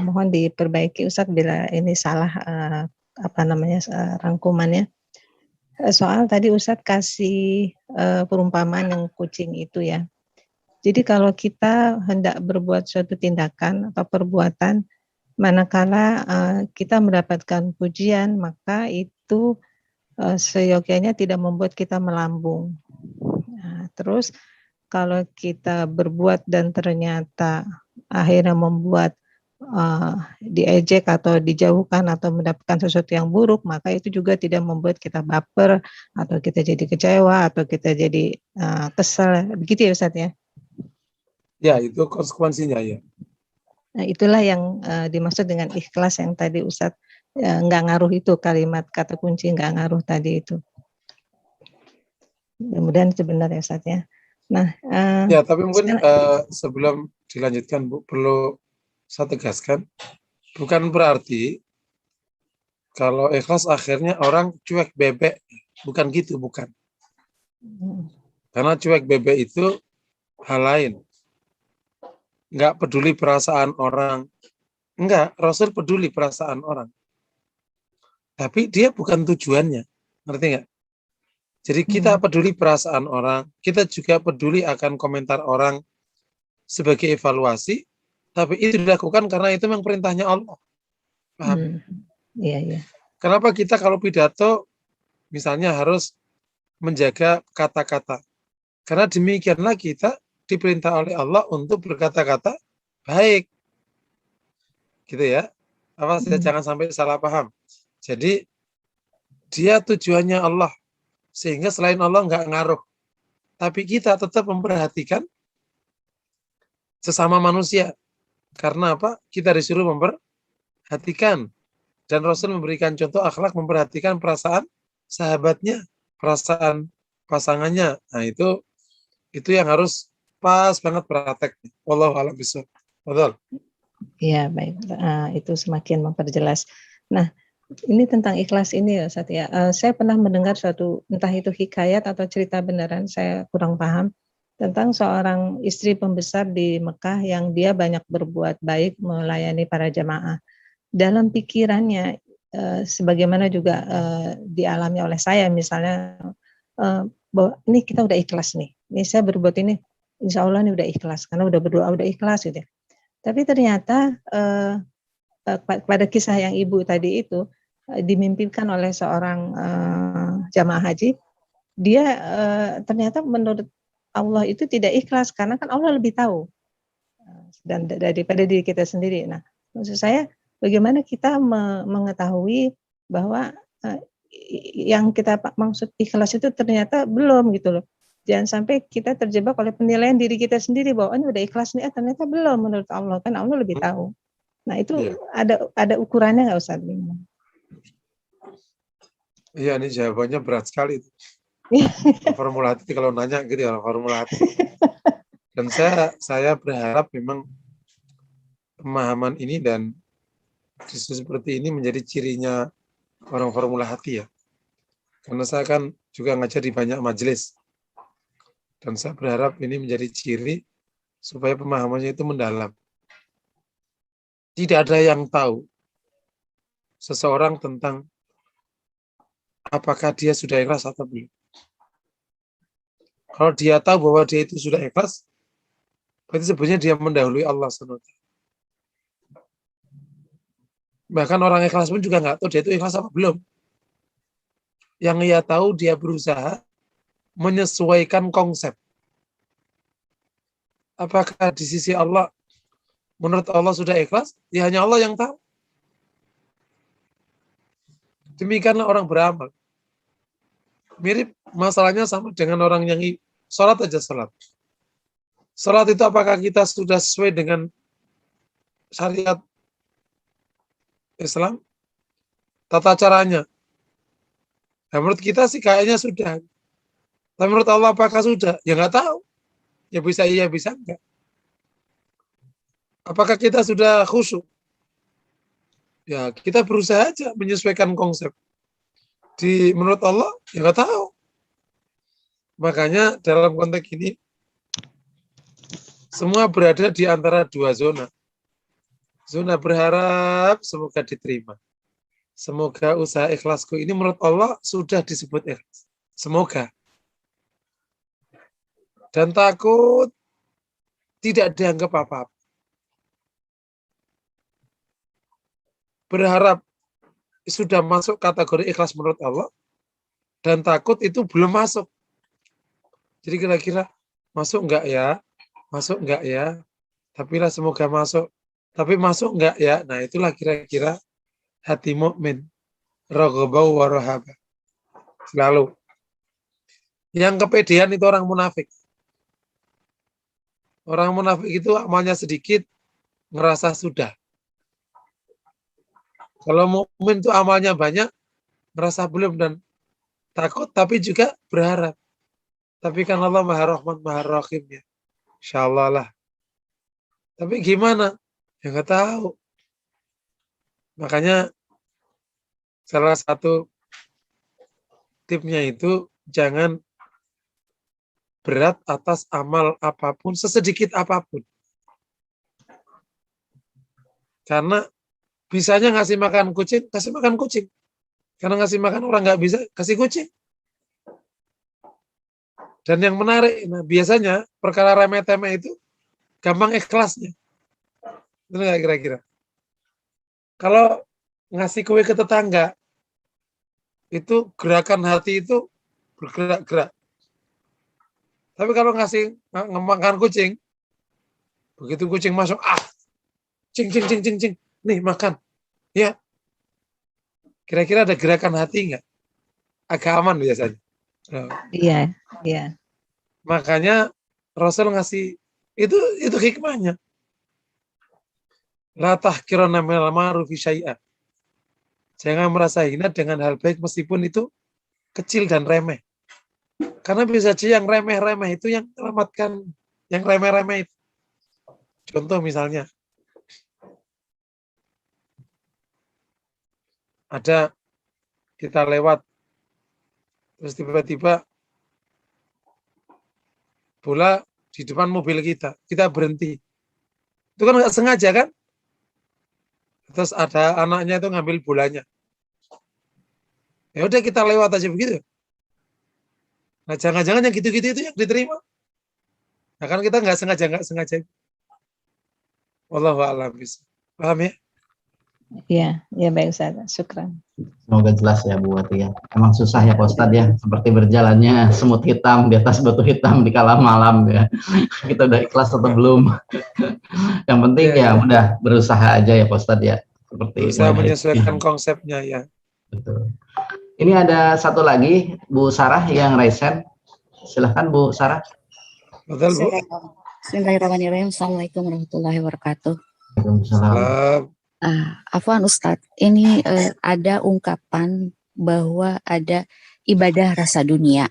mohon diperbaiki Ustaz bila ini salah rangkumannya. Soal tadi Ustaz kasih perumpamaan yang kucing itu ya. Jadi kalau kita hendak berbuat suatu tindakan atau perbuatan, manakala kita mendapatkan pujian, maka itu seyogyanya tidak membuat kita melambung. Nah, terus kalau kita berbuat dan ternyata akhirnya membuat diejek atau dijauhkan atau mendapatkan sesuatu yang buruk, maka itu juga tidak membuat kita baper atau kita jadi kecewa atau kita jadi kesel. Begitu ya Ustaz ya? Ya, itu konsekuensinya ya. Nah, itulah yang dimaksud dengan ikhlas yang tadi Ustadz nggak ngaruh itu kalimat kata kunci nggak ngaruh tadi itu. Mudah-mudahan itu benar ya Ustadz ya. Nah, ya tapi mungkin sebelum dilanjutkan Bu, perlu saya tegaskan, bukan berarti kalau ikhlas akhirnya orang cuek bebek, bukan gitu, bukan. Karena cuek bebek itu hal lain. Enggak peduli perasaan orang. Enggak, Rasul peduli perasaan orang. Tapi dia bukan tujuannya. Ngerti enggak? Jadi kita peduli perasaan orang, kita juga peduli akan komentar orang sebagai evaluasi, tapi itu dilakukan karena itu memang perintahnya Allah. Paham? Iya, iya. Kenapa kita kalau pidato misalnya harus menjaga kata-kata? Karena demikianlah kita diperintah oleh Allah untuk berkata-kata baik. Gitu ya. Jangan sampai salah paham. Jadi dia tujuannya Allah. Sehingga selain Allah nggak ngaruh. Tapi kita tetap memperhatikan sesama manusia. Karena apa? Kita disuruh memperhatikan. Dan Rasul memberikan contoh akhlak memperhatikan perasaan sahabatnya, perasaan pasangannya. Nah, itu yang harus pas banget prakteknya. Wallahu a'lam bishawab. Betul. Iya, baik. Itu semakin memperjelas. Nah, ini tentang ikhlas ini ya, Ustaz ya. Saya pernah mendengar suatu, entah itu hikayat atau cerita beneran, saya kurang paham, tentang seorang istri pembesar di Mekah yang dia banyak berbuat baik melayani para jamaah. Dalam pikirannya, sebagaimana juga dialami oleh saya, misalnya, bahwa ini kita udah ikhlas nih. Ini saya berbuat ini, insya Allah ini udah ikhlas, karena udah berdoa, udah ikhlas gitu ya. Tapi ternyata pada kisah yang ibu tadi itu dimimpikan oleh seorang jamaah haji, dia ternyata menurut Allah itu tidak ikhlas karena kan Allah lebih tahu dan daripada diri kita sendiri. Nah, maksud saya bagaimana kita mengetahui bahwa yang kita maksud ikhlas itu ternyata belum gitu loh. Jangan sampai kita terjebak oleh penilaian diri kita sendiri bahwa ini udah ikhlas nih, ternyata belum menurut Allah, kan Allah lebih tahu. Nah itu ada ukurannya nggak Ustaz? Iya, ini jawabannya berat sekali. Formula hati kalau nanya gitu ya, formula hati. Dan saya berharap memang pemahaman ini dan diskusi seperti ini menjadi cirinya orang formula hati ya. Karena saya kan juga ngajar di banyak majelis. Dan saya berharap ini menjadi ciri supaya pemahamannya itu mendalam. Tidak ada yang tahu seseorang tentang apakah dia sudah ikhlas atau belum. Kalau dia tahu bahwa dia itu sudah ikhlas, berarti sebenarnya dia mendahului Allah SWT. Bahkan orang ikhlas pun juga nggak tahu dia itu ikhlas apa belum. Yang ia tahu dia berusaha menyesuaikan konsep. Apakah di sisi Allah, menurut Allah sudah ikhlas? Ya hanya Allah yang tahu. Demikianlah orang beramal. Mirip masalahnya sama dengan orang yang sholat aja sholat. Sholat itu apakah kita sudah sesuai dengan syariat Islam? Tata caranya. Nah, menurut kita sih kayaknya sudah. Tapi menurut Allah apakah sudah? Ya nggak tahu. Ya bisa iya, bisa enggak. Apakah kita sudah khusyuk? Ya kita berusaha aja menyesuaikan konsep. Menurut Allah, ya nggak tahu. Makanya dalam konteks ini, semua berada di antara dua zona. Zona berharap semoga diterima. Semoga usaha ikhlasku ini menurut Allah sudah disebut ikhlas. Semoga. Dan takut tidak dianggap apa-apa. Berharap sudah masuk kategori ikhlas menurut Allah, dan takut itu belum masuk. Jadi kira-kira masuk enggak ya? Masuk enggak ya? Tapi lah semoga masuk. Tapi masuk enggak ya? Nah itulah kira-kira hati mukmin. Raghbau wa rahaba. Selalu. Yang kepedean itu orang munafik. Orang munafik itu amalnya sedikit, ngerasa sudah. Kalau mukmin itu amalnya banyak, ngerasa belum dan takut, tapi juga berharap. Tapi kan Allah Maha Rahman, Maha Rahim ya. Insya Allah lah. Tapi gimana? Ya nggak tahu. Makanya salah satu tipsnya itu jangan berat atas amal apapun, sesedikit apapun. Karena bisanya ngasih makan kucing, kasih makan kucing. Karena ngasih makan orang nggak bisa, kasih kucing. Dan yang menarik, nah biasanya perkara remeh-temeh itu gampang ikhlasnya. Benar nggak kira-kira? Kalau ngasih kue ke tetangga, itu gerakan hati itu bergerak-gerak. Tapi kalau ngasih makan kucing, begitu kucing masuk, cing, cing, cing, cing, cing, nih makan. Ya, kira-kira ada gerakan hati nggak? Agak aman biasanya. Iya, iya. Makanya Rasul ngasih itu hikmahnya. La tahqiranna minal ma'rufi syai'an. Jangan merasa hina dengan hal baik meskipun itu kecil dan remeh. Karena bisa saja yang remeh-remeh itu yang menyelamatkan yang remeh-remeh itu. Contoh misalnya, ada kita lewat, terus tiba-tiba bola di depan mobil kita berhenti. Itu kan nggak sengaja kan? Terus ada anaknya itu ngambil bolanya. Ya udah kita lewat aja begitu. Nah jangan-jangan yang gitu-gitu itu yang diterima. Nah kan kita nggak sengaja. Wallahu a'lam bishawab. Paham ya? Iya, ya baik Ustaz. Syukran. Semoga jelas ya Bu Wati ya. Emang susah ya Pak Ustadz ya, seperti berjalannya semut hitam di atas batu hitam di kala malam ya. Kita udah ikhlas atau belum? Yang penting ya udah berusaha aja ya Pak Ustadz ya. Seperti berusaha menyesuaikan konsepnya ya. Betul. Ini ada satu lagi Bu Sarah yang raise hand. Silahkan Bu Sarah. Betul Bu. Bismillahirrahmanirrahim. Assalamualaikum warahmatullahi wabarakatuh. Waalaikumsalam. Afwan Ustadz, ini ada ungkapan bahwa ada ibadah rasa dunia.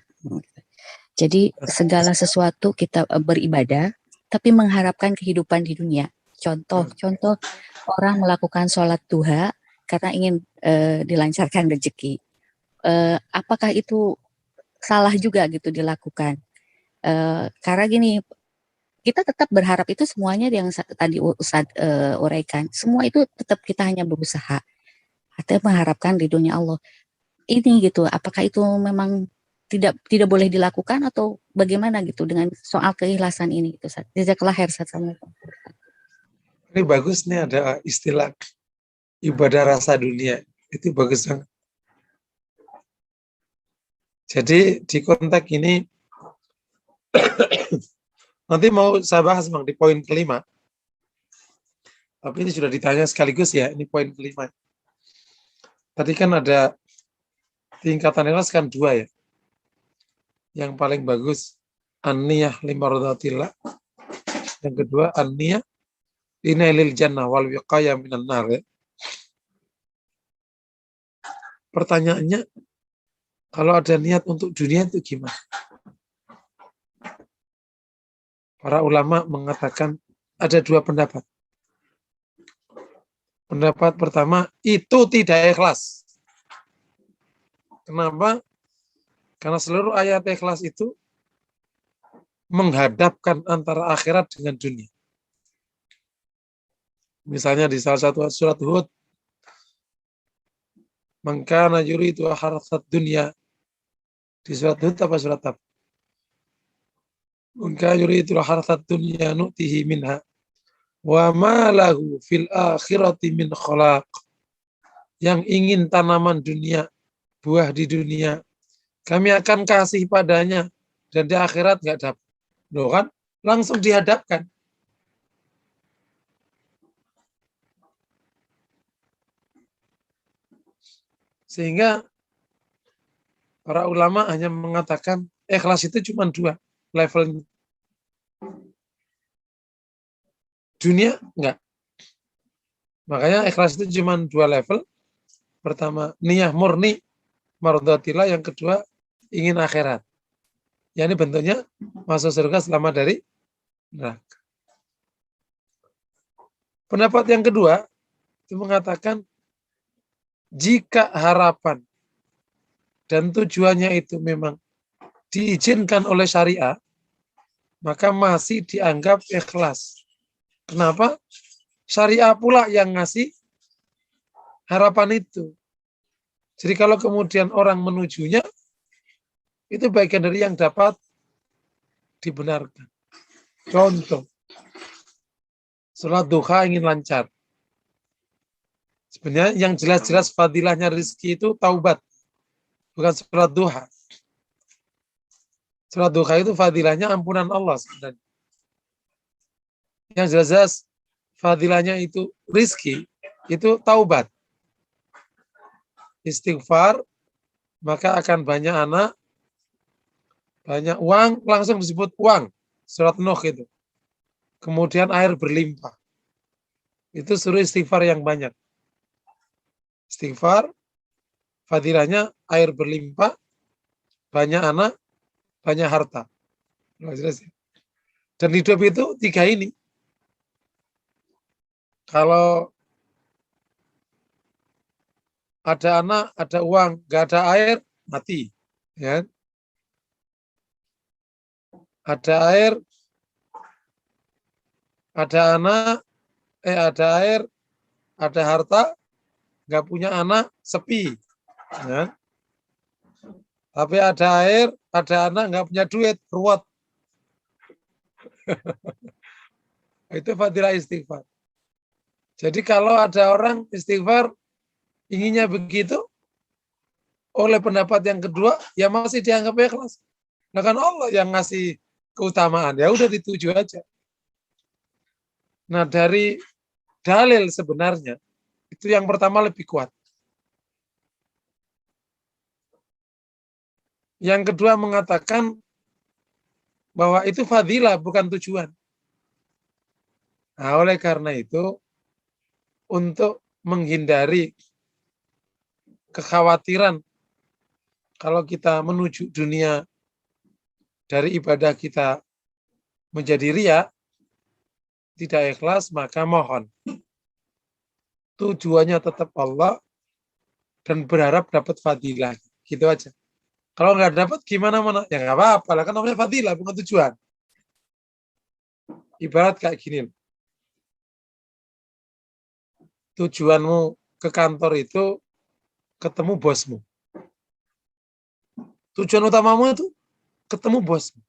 Jadi segala sesuatu kita beribadah, tapi mengharapkan kehidupan di dunia. Contoh orang melakukan sholat duha karena ingin dilancarkan rezeki. Apakah itu salah juga gitu dilakukan? Karena gini, kita tetap berharap itu semuanya yang tadi Ustadz uraikan, semua itu tetap kita hanya berusaha atau mengharapkan di dunia Allah. Ini gitu, apakah itu memang tidak boleh dilakukan atau bagaimana gitu dengan soal keikhlasan ini gitu Ustadz. Jazakallah khair. Assalamualaikum. Ini bagus nih ada istilah ibadah rasa dunia. Itu bagus banget. Jadi di konteks ini nanti mau saya bahas Bang di poin kelima. Tapi ini sudah ditanya sekaligus ya, ini poin kelima. Tadi kan ada tingkatan ikhlas kan dua ya. Yang paling bagus an-niyah limaradatillah. Yang kedua an-niyah linailil jannah wal wiqaya minan nar ya. Pertanyaannya, kalau ada niat untuk dunia itu gimana? Para ulama mengatakan ada dua pendapat. Pendapat pertama, itu tidak ikhlas. Kenapa? Karena seluruh ayat ikhlas itu menghadapkan antara akhirat dengan dunia. Misalnya di salah satu surat Hud, man kana yuridu hartsad dunya. Di surat Hud apa surat apa? Man kana yuridu hartsad dunya nu'tihi minha wa ma lahu fil akhirati min khalaq. Yang ingin tanaman dunia, buah di dunia, kami akan kasih padanya, dan di akhirat nggak dapat. Loh kan? Langsung dihadapkan. Sehingga para ulama hanya mengatakan ikhlas itu cuma dua levelnya. Dunia enggak. Makanya ikhlas itu cuma dua level. Pertama, niyah murni mardhatillah, yang kedua ingin akhirat. Ya, ini bentuknya masuk surga selama dari neraka. Pendapat yang kedua itu mengatakan jika harapan dan tujuannya itu memang diizinkan oleh syariah, maka masih dianggap ikhlas. Kenapa? Syariah pula yang ngasih harapan itu. Jadi kalau kemudian orang menujunya, itu bagian dari yang dapat dibenarkan. Contoh, sholat duha ingin lancar. Sebenarnya yang jelas-jelas fadilahnya rezeki itu taubat, bukan sholat duha. Sholat duha itu fadilahnya ampunan Allah sebenarnya. Yang jelas-jelas fadilahnya itu rezeki, itu taubat. Istighfar, maka akan banyak anak, banyak uang, langsung disebut uang. Surat Nuh itu. Kemudian air berlimpah. Itu suruh istighfar yang banyak. Istighfar, fadilahnya air berlimpah, banyak anak, banyak harta. Dan hidup itu tiga ini. Kalau ada anak, ada uang, nggak ada air, mati. Ya. Ada air, ada anak, ada air, ada harta, nggak punya anak, sepi. Ya. Tapi ada air, ada anak, nggak punya duit, ruwet. Itu fadilah istighfar. Jadi kalau ada orang istighfar, inginnya begitu, oleh pendapat yang kedua, ya masih dianggap ikhlas. Nah kan Allah yang ngasih keutamaan, ya udah dituju aja. Nah dari dalil sebenarnya, itu yang pertama lebih kuat. Yang kedua mengatakan bahwa itu fadilah, bukan tujuan. Nah oleh karena itu, untuk menghindari kekhawatiran kalau kita menuju dunia dari ibadah kita menjadi riya, tidak ikhlas, maka mohon tujuannya tetap Allah dan berharap dapat fadilah. Gitu aja. Kalau nggak dapat gimana mana? Ya nggak apa-apa lah, kan namanya fadilah, bukan tujuan. Ibarat kayak gini. Tujuanmu ke kantor itu ketemu bosmu. Tujuan utamamu itu ketemu bosmu.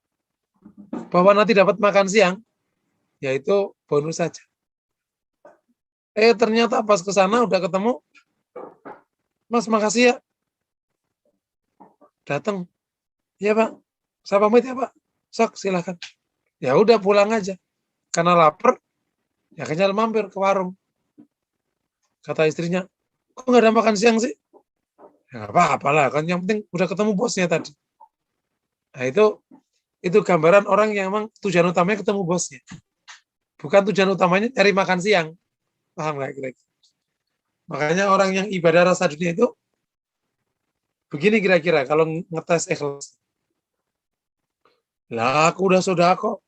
Bahwa nanti dapat makan siang, yaitu bonus saja. Ternyata pas ke sana udah ketemu, Mas makasih ya. Datang. Ya Pak, saya pamit ya Pak. Sok silakan. Ya udah pulang aja. Karena lapar, ya kenyal mampir ke warung. Kata istrinya, kok nggak ada makan siang sih? Ya nggak apa-apa lah, kan yang penting udah ketemu bosnya tadi. Nah itu gambaran orang yang memang tujuan utamanya ketemu bosnya. Bukan tujuan utamanya cari makan siang. Paham nggak kira-kira? Makanya orang yang ibadah rasa dunia itu begini kira-kira kalau ngetes ikhlas. Lah aku udah sodako,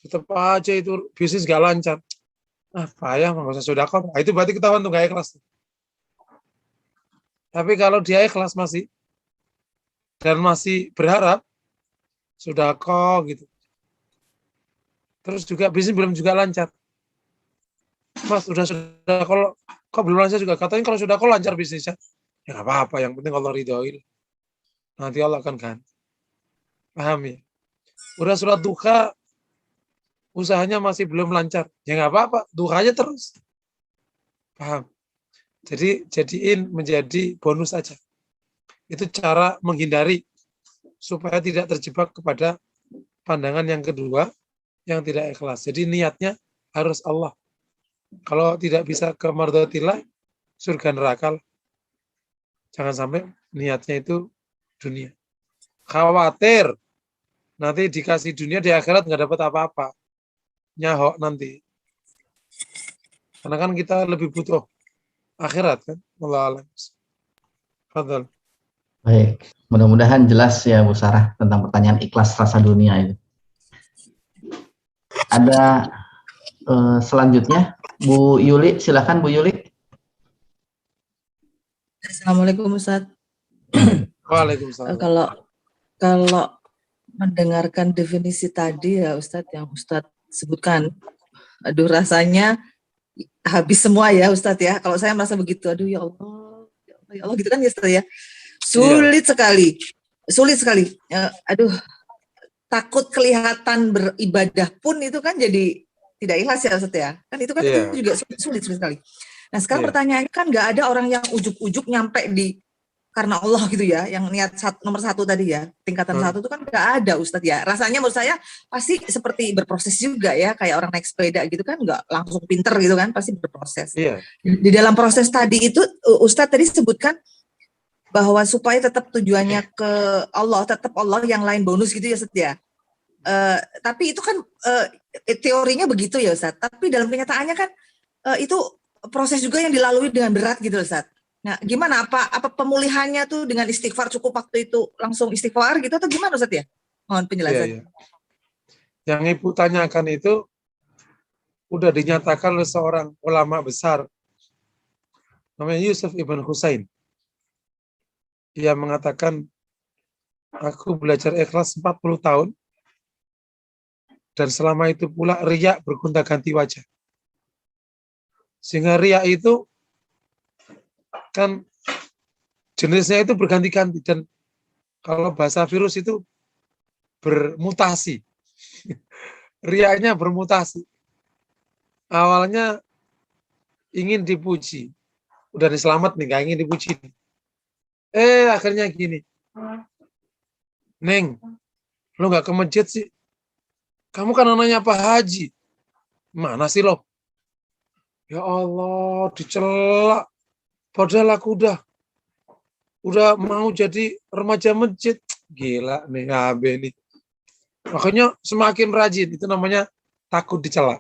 tetap aja itu bisnis gak lancar. Payah nggak usah sedekah. Nah, itu berarti ketahuan tuh nggak ikhlas. Tapi kalau dia ikhlas masih dan masih berharap sedekah gitu. Terus juga bisnis belum juga lancar. Mas sudah kalau kok belum lancar juga katanya kalau sudah kok lancar bisnisnya. Ya nggak apa-apa, yang penting Allah ridhoi. Nanti Allah akan ganti. Paham ya? Udah surat duha, usahanya masih belum lancar. Ya nggak apa-apa, duhanya terus. Paham? Jadi jadiin menjadi bonus aja. Itu cara menghindari supaya tidak terjebak kepada pandangan yang kedua yang tidak ikhlas. Jadi niatnya harus Allah. Kalau tidak bisa ke mardhatillah, surga neraka. Jangan sampai niatnya itu dunia. Khawatir nanti dikasih dunia di akhirat nggak dapat apa-apa. Nyahok nanti. Karena kan kita lebih butuh akhirat kan. Allah alam. Fadhal. Baik, mudah-mudahan jelas ya Bu Sarah tentang pertanyaan ikhlas rasa dunia itu. Ada selanjutnya Bu Yuli, silakan Bu Yuli. Assalamualaikum Ustaz. Waalaikumsalam. Kalau mendengarkan definisi tadi ya Ustadz yang Ustadz sebutkan, aduh rasanya habis semua ya Ustadz ya. Kalau saya merasa begitu, aduh ya Allah gitu kan ya Ustadz ya. Sulit sekali. Aduh, takut kelihatan beribadah pun itu kan jadi tidak ikhlas ya Ustadz ya. Kan itu kan itu juga sulit sekali. Nah sekarang pertanyaannya kan nggak ada orang yang ujuk-ujuk nyampe di karena Allah gitu ya, yang niat nomor satu tadi ya, tingkatan satu itu kan nggak ada Ustadz ya. Rasanya menurut saya pasti seperti berproses juga ya, kayak orang naik sepeda gitu kan, nggak langsung pinter gitu kan, pasti berproses. Di dalam proses tadi itu Ustadz tadi sebutkan bahwa supaya tetap tujuannya ke Allah, tetap Allah, yang lain bonus gitu ya Ustadz ya. Tapi itu kan teorinya begitu ya Ustadz, tapi dalam kenyataannya kan itu proses juga yang dilalui dengan berat gitu Ustadz. Nah, gimana? Apa pemulihannya tuh dengan istighfar, cukup waktu itu langsung istighfar gitu atau gimana Ustadz ya? Mohon penjelasan. Iya. Yang Ibu tanyakan itu udah dinyatakan oleh seorang ulama besar namanya Yusuf Ibn Husain. Ia mengatakan, aku belajar ikhlas 40 tahun dan selama itu pula riya bergonta-ganti wajah. Sehingga riya itu kan jenisnya itu berganti-ganti dan kalau bahasa virus itu bermutasi. Riyanya bermutasi. Awalnya ingin dipuji. Udah diselamat nih, gak ingin dipuji. Akhirnya gini. Neng, lo gak ke masjid sih? Kamu kan anaknya Pak Haji. Mana sih lo? Ya Allah, dicela. Padahal aku udah mau jadi remaja masjid. Gila nih, Abe nih. Makanya semakin rajin, itu namanya takut dicela.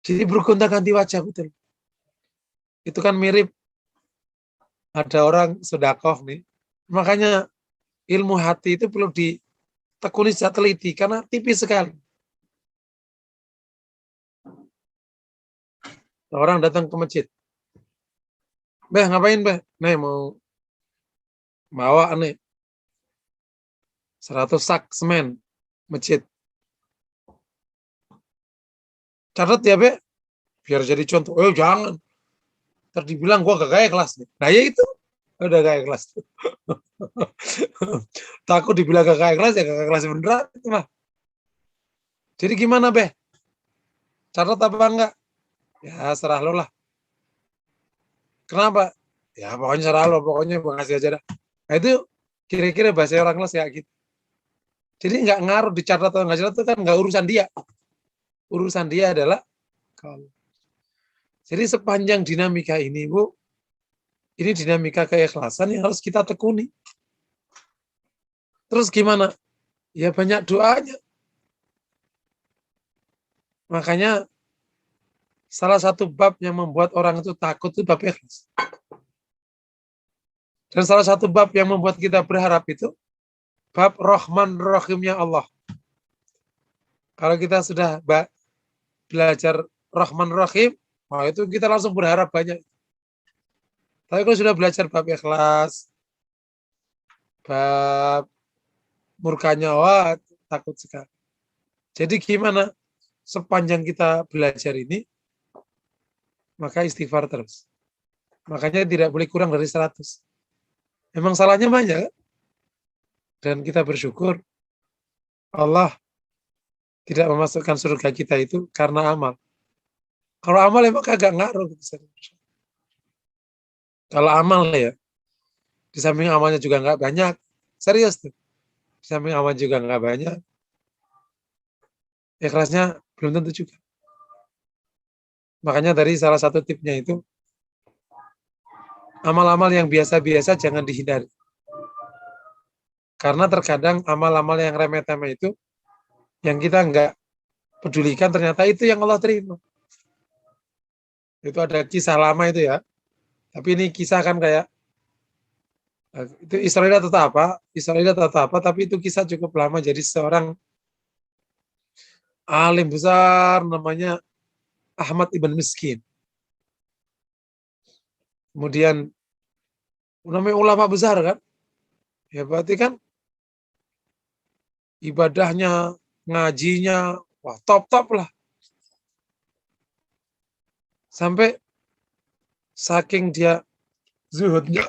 Jadi bergonta-ganti wajah, betul. Itu kan mirip ada orang sedekah nih. Makanya ilmu hati itu perlu ditekuni secara teliti karena tipis sekali. Orang datang ke masjid. Beh, ngapain, Beh? Nih mau bawa nih 100 sak semen masjid. Catat ya, Beh. Biar jadi contoh. Jangan. Ntar dibilang gua gak ikhlas nih. Nah, ya itu. Udah gak ikhlas. Takut dibilang gak ikhlas, ya gak ikhlas beneran. Jadi gimana, Beh? Catat apa enggak? Ya, serah lo lah. Kenapa? Ya, pokoknya serah lo. Pokoknya makasih aja dah. Nah, itu kira-kira bahasa orang kelas ya gitu. Jadi nggak ngaruh dicatat atau nggak catat itu kan nggak urusan dia. Urusan dia adalah kalau. Jadi sepanjang dinamika ini, Bu, ini dinamika keikhlasan yang harus kita tekuni. Terus gimana? Ya banyak doanya. Makanya salah satu bab yang membuat orang itu takut itu bab ikhlas. Dan salah satu bab yang membuat kita berharap itu bab Rahman Rahimnya Allah. Kalau kita sudah belajar Rahman Rahim, wah itu kita langsung berharap banyak. Tapi kalau sudah belajar bab ikhlas, bab murkanya, wah takut sekali. Jadi gimana? Sepanjang kita belajar ini, maka istighfar terus. Makanya tidak boleh kurang dari 100. Memang salahnya banyak. Dan kita bersyukur Allah tidak memasukkan surga kita itu karena amal. Kalau amal emang kagak ngaruh. Kalau amal ya, di samping amalnya juga nggak banyak. Serius tuh. Di samping amal juga nggak banyak. Ikhlasnya belum tentu juga. Makanya dari salah satu tipsnya itu, amal-amal yang biasa-biasa jangan dihindari. Karena terkadang amal-amal yang remeh-temeh itu, yang kita nggak pedulikan, ternyata itu yang Allah terima. Itu ada kisah lama itu ya. Tapi ini kisah kan kayak, itu Israel atau apa, tapi itu kisah cukup lama. Jadi seorang alim besar namanya Ahmad ibn Miskin. Kemudian namanya ulama besar kan, ya berarti kan ibadahnya, ngajinya, wah top lah. Sampai saking dia zuhudnya,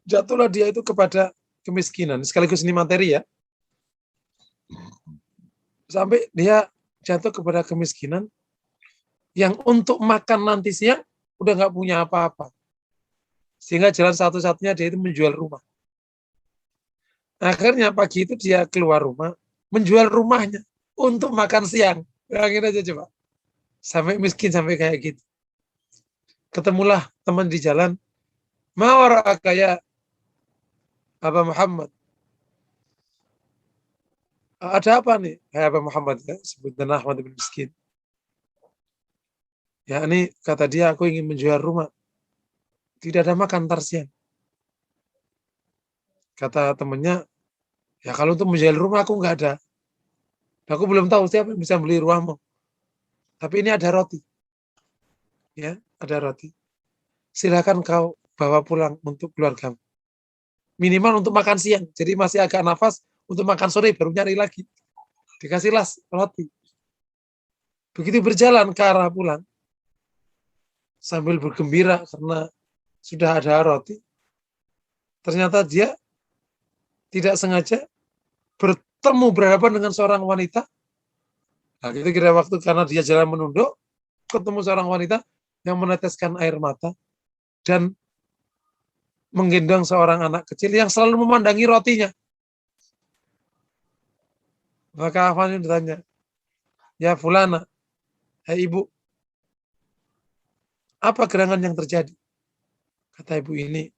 jatuhlah dia itu kepada kemiskinan. Sekaligus ini materi ya. Sampai dia jatuh kepada kemiskinan, yang untuk makan nanti siang udah nggak punya apa-apa. Sehingga jalan satu-satunya dia itu menjual rumah. Akhirnya pagi itu dia keluar rumah, menjual rumahnya untuk makan siang. Bayangin aja coba. Sampai miskin, sampai kayak gitu. Ketemulah teman di jalan. Mawar kayak Aba Muhammad. Ada apa nih? Hai Aba Muhammad, ya, sebutan Ahmad bin Miskin. Ya ini kata dia, aku ingin menjual rumah. Tidak ada makan ntar siang. Kata temennya, ya kalau untuk menjual rumah aku nggak ada. Aku belum tahu siapa yang bisa beli rumahmu. Tapi ini ada roti. Ya, ada roti. Silakan kau bawa pulang untuk keluargamu. Minimal untuk makan siang. Jadi masih agak nafas, untuk makan sore baru nyari lagi. Dikasihlah roti. Begitu berjalan ke arah pulang, sambil bergembira karena sudah ada roti, ternyata dia tidak sengaja bertemu berhadapan dengan seorang wanita. Nah, itu kira waktu karena dia jalan menunduk, ketemu seorang wanita yang meneteskan air mata dan menggendong seorang anak kecil yang selalu memandangi rotinya. Maka Afan ditanya, ya fulana, hai ibu, apa gerangan yang terjadi? Kata ibu ini,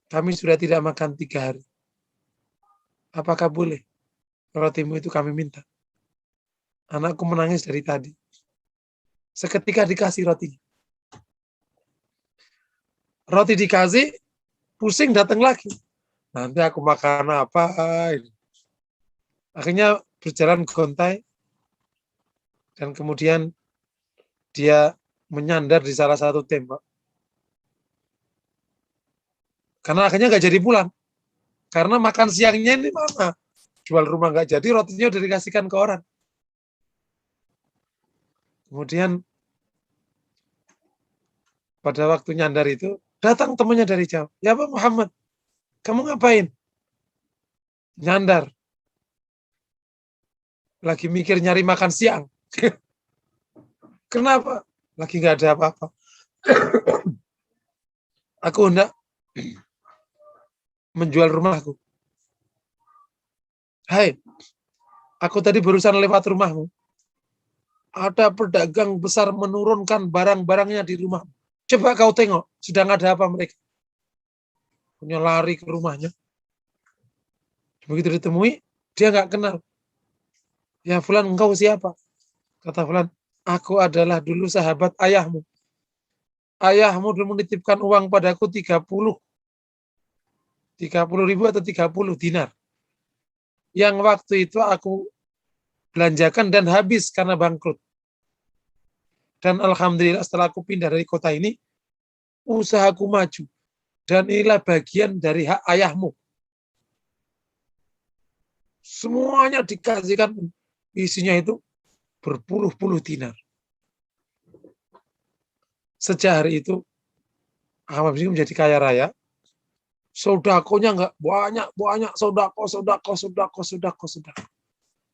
kami sudah tidak makan 3 hari. Apakah boleh rotimu itu kami minta? Anakku menangis dari tadi. Seketika dikasih roti. Roti dikasih, pusing datang lagi. Nanti aku makan apa? Akhirnya berjalan gontai. Dan kemudian dia menyandar di salah satu tembok. Karena akhirnya nggak jadi pulang. Karena makan siangnya ini mana? Jual rumah nggak jadi, rotinya udah dikasihkan ke orang. Kemudian pada waktu nyandar itu, datang temannya dari jauh. Ya Pak Muhammad, kamu ngapain? Nyandar. Lagi mikir nyari makan siang. Kenapa? Lagi nggak ada apa-apa. Aku hendak menjual rumahku. Hai, aku tadi barusan lewat rumahmu. Ada pedagang besar menurunkan barang-barangnya di rumah. Coba kau tengok, sedang ada apa mereka. Punya lari ke rumahnya. Begitu ditemui, dia nggak kenal. Ya Fulan, engkau siapa? Kata Fulan, aku adalah dulu sahabat ayahmu. Ayahmu dulu menitipkan uang padaku 30 ribu atau 30 dinar. Yang waktu itu aku belanjakan dan habis karena bangkrut. Dan alhamdulillah setelah aku pindah dari kota ini, usahaku maju. Dan inilah bagian dari hak ayahmu. Semuanya dikasihkan, isinya itu berpuluh-puluh dinar. Sejak hari itu, Ahmad bin menjadi kaya raya. Sodakonya nggak banyak, sodako.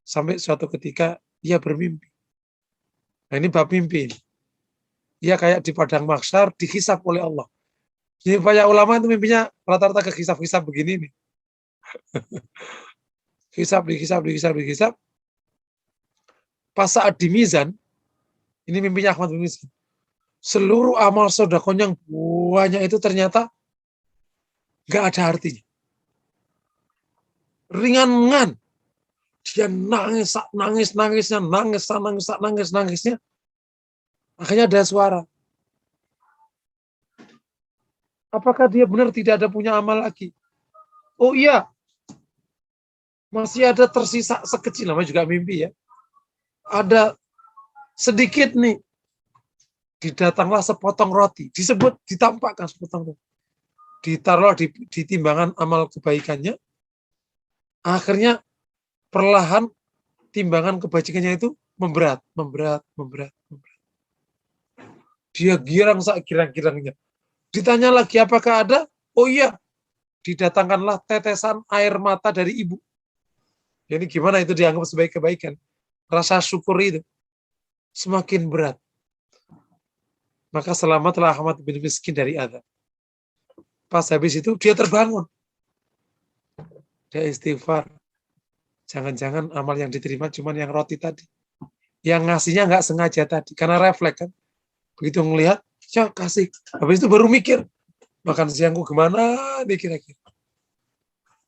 Sampai suatu ketika, ia bermimpi. Nah ini bab mimpi. Ia kayak di padang mahsyar, dihisap oleh Allah. Jadi banyak ulama itu mimpinya rata-rata kehisap-hisap begini nih. Dihisap. Pas saat di mizan, ini mimpinya Ahmad bin Mizan. Seluruh amal sodakonya yang banyak itu ternyata nggak ada artinya. Ringan-ringan. Dia nangisnya. Akhirnya ada suara. Apakah dia benar tidak ada punya amal lagi? Oh iya. Masih ada tersisa sekecil, namanya juga mimpi ya. Ada sedikit nih. Didatanglah sepotong roti. Ditampakkan sepotong roti. Ditaruhlah di timbangan amal kebaikannya. Akhirnya perlahan timbangan kebajikannya itu memberat. Dia girang girang-girangnya. Ditanya lagi apakah ada? Oh iya, didatangkanlah tetesan air mata dari ibu. Jadi gimana itu dianggap sebagai kebaikan? Rasa syukur itu semakin berat. Maka selamatlah Ahmad bin Miskin dari azab. Pas habis itu dia terbangun. Dia istighfar. Jangan-jangan amal yang diterima cuma yang roti tadi. Yang ngasihnya nggak sengaja tadi. Karena refleks kan. Begitu ngelihat, ya kasih. Habis itu baru mikir. Makan siangku gimana nih kira-kira.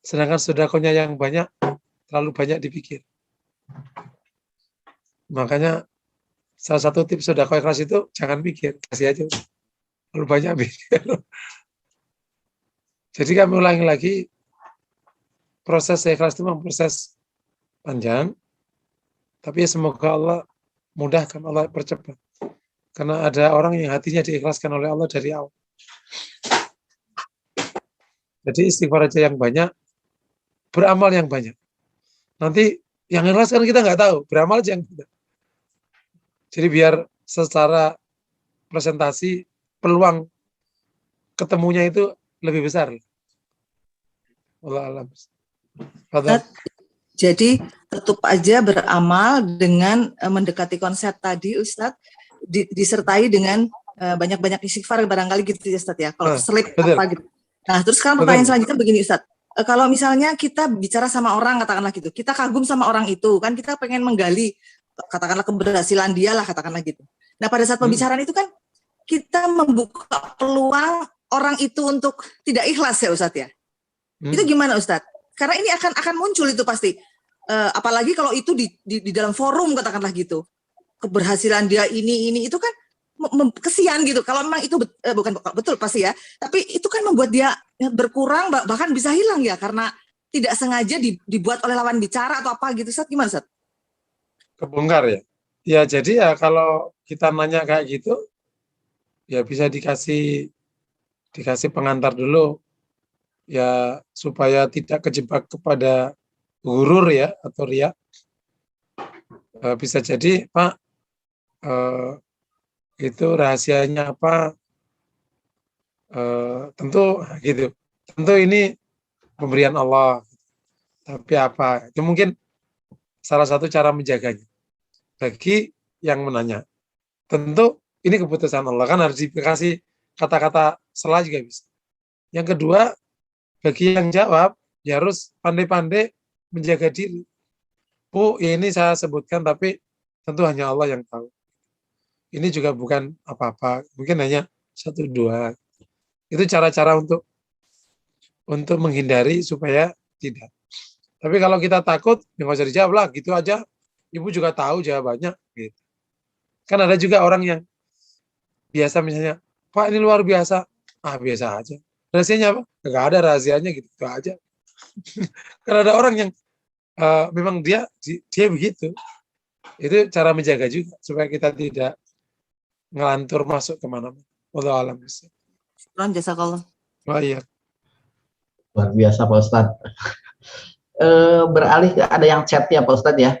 Sedangkan sedekahnya yang banyak, terlalu banyak dipikir. Makanya salah satu tips sedekah ikhlas itu jangan pikir. Kasih aja. Terlalu banyak pikir. Jadi kami ulangi lagi. Proses ikhlas itu memang proses panjang, tapi semoga Allah mudahkan, Allah percepat. Karena ada orang yang hatinya diikhlaskan oleh Allah dari awal. Jadi istighfar aja yang banyak, beramal yang banyak. Nanti yang ikhlas kan kita nggak tahu, beramal aja yang tidak. Jadi biar secara presentasi peluang ketemunya itu lebih besar. Allah alam. Jadi tetap aja beramal dengan mendekati konsep tadi Ustadz, disertai dengan banyak-banyak istighfar barangkali gitu ya Ustadz ya. Kalau selip apa gitu. Nah terus sekarang pertanyaan selanjutnya begini Ustadz. Kalau misalnya kita bicara sama orang katakanlah gitu, kita kagum sama orang itu kan, kita pengen menggali katakanlah keberhasilan dia lah katakanlah gitu. Nah pada saat pembicaraan itu kan kita membuka peluang orang itu untuk tidak ikhlas ya Ustadz ya. Itu gimana Ustadz? Karena ini akan muncul itu pasti. Apalagi kalau itu di dalam forum katakanlah gitu. Keberhasilan dia ini itu kan kesian gitu. Kalau memang itu bukan betul pasti ya. Tapi itu kan membuat dia berkurang bahkan bisa hilang ya karena tidak sengaja dibuat oleh lawan bicara atau apa gitu. Ustadz gimana Ustadz? Kebongkar ya. Ya jadi ya kalau kita nanya kayak gitu ya bisa dikasih pengantar dulu. Ya supaya tidak kejebak kepada gurur ya atau riya. Bisa jadi Pak itu rahasianya apa, tentu gitu, tentu ini pemberian Allah, tapi apa itu mungkin salah satu cara menjaganya bagi yang menanya. Tentu ini keputusan Allah, kan harus dikasih kata-kata salah juga bisa. Yang kedua, bagi yang jawab, ya harus pandai-pandai menjaga diri. Bu, ini saya sebutkan, tapi tentu hanya Allah yang tahu. Ini juga bukan apa-apa, mungkin hanya 1-2. Itu cara-cara untuk menghindari supaya tidak. Tapi kalau kita takut, ya nggak usah dijawab lah, gitu aja. Ibu juga tahu jawabannya. Gitu. Kan ada juga orang yang biasa misalnya, Pak ini luar biasa. Ah biasa aja. Rahasianya apa? Nggak ada rahasianya gitu aja. Karena ada orang yang memang dia begitu. Itu cara menjaga juga supaya kita tidak ngelantur masuk kemana-mana. Wallahu a'lam bishawab. Syukran, jazakallah. Wah, iya. Luar biasa Pak Ustadz. Beralih ke ada yang chat ya Pak Ustadz ya.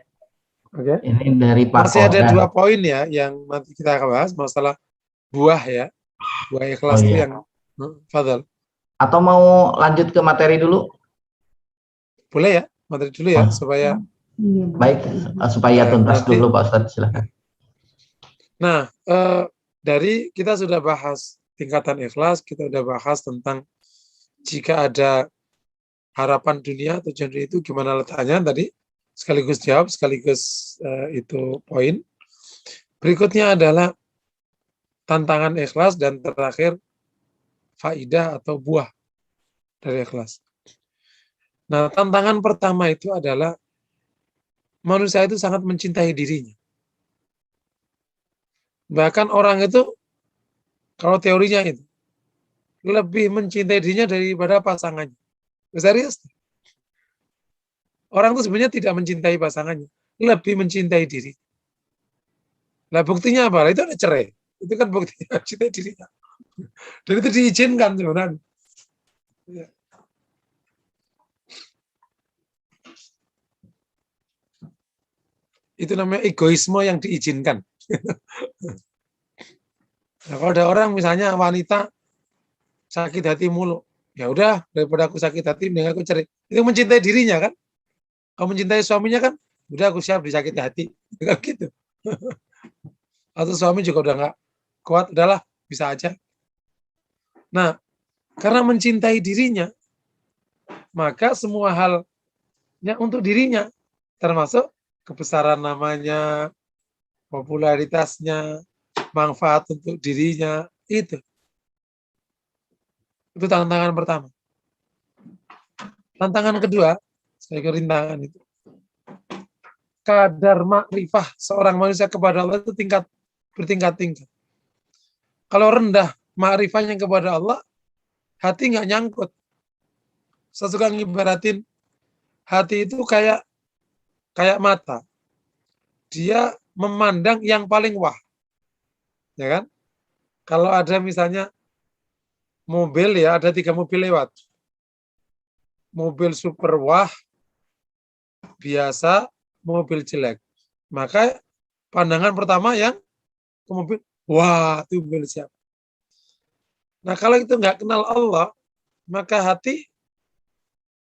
Oke. Ini dari Pak Masih ada Koda. 2 poin ya yang nanti kita akan bahas, masalah buah ya. Buah ikhlas itu yang fadhal. Atau mau lanjut ke materi dulu? Boleh ya, materi dulu ya, supaya baik, supaya tuntas nanti, dulu Pak Ustadz, silakan. Nah, dari kita sudah bahas tingkatan ikhlas, kita sudah bahas tentang jika ada harapan dunia, tujuan dunia itu gimana letaknya tadi, sekaligus jawab, sekaligus itu poin. Berikutnya adalah tantangan ikhlas, dan terakhir faidah atau buah dari ikhlas. Nah, tantangan pertama itu adalah manusia itu sangat mencintai dirinya. Bahkan orang itu, kalau teorinya itu, lebih mencintai dirinya daripada pasangannya. Serius. Orang itu sebenarnya tidak mencintai pasangannya, lebih mencintai diri. Nah, buktinya apa? Itu ada cerai. Itu kan buktinya mencintai dirinya. Dan itu diizinkan sebenarnya. Ya. Itu namanya egoisme yang diizinkan. Nah, kalau ada orang misalnya wanita sakit hati mulu, ya udah daripada aku sakit hati mending aku cerai. Itu mencintai dirinya kan? Kalau mencintai suaminya kan, udah aku siap disakiti hati, kan gitu. Atau suami juga udah nggak kuat, udahlah bisa aja. Nah, karena mencintai dirinya, maka semua halnya untuk dirinya, termasuk kebesaran namanya, popularitasnya, manfaat untuk dirinya, itu. Itu tantangan pertama. Tantangan kedua, saya rintangan itu. Kadar makrifah seorang manusia kepada Allah itu bertingkat-tingkat. Kalau rendah makrifahnya kepada Allah, hati nggak nyangkut. Saya suka ngibaratin hati itu kayak mata. Dia memandang yang paling wah. Ya kan? Kalau ada misalnya mobil ya, ada 3 mobil lewat. Mobil super wah, biasa, mobil jelek. Maka pandangan pertama yang ke mobil, wah itu mobil siapa. Nah kalau itu nggak kenal Allah, maka hati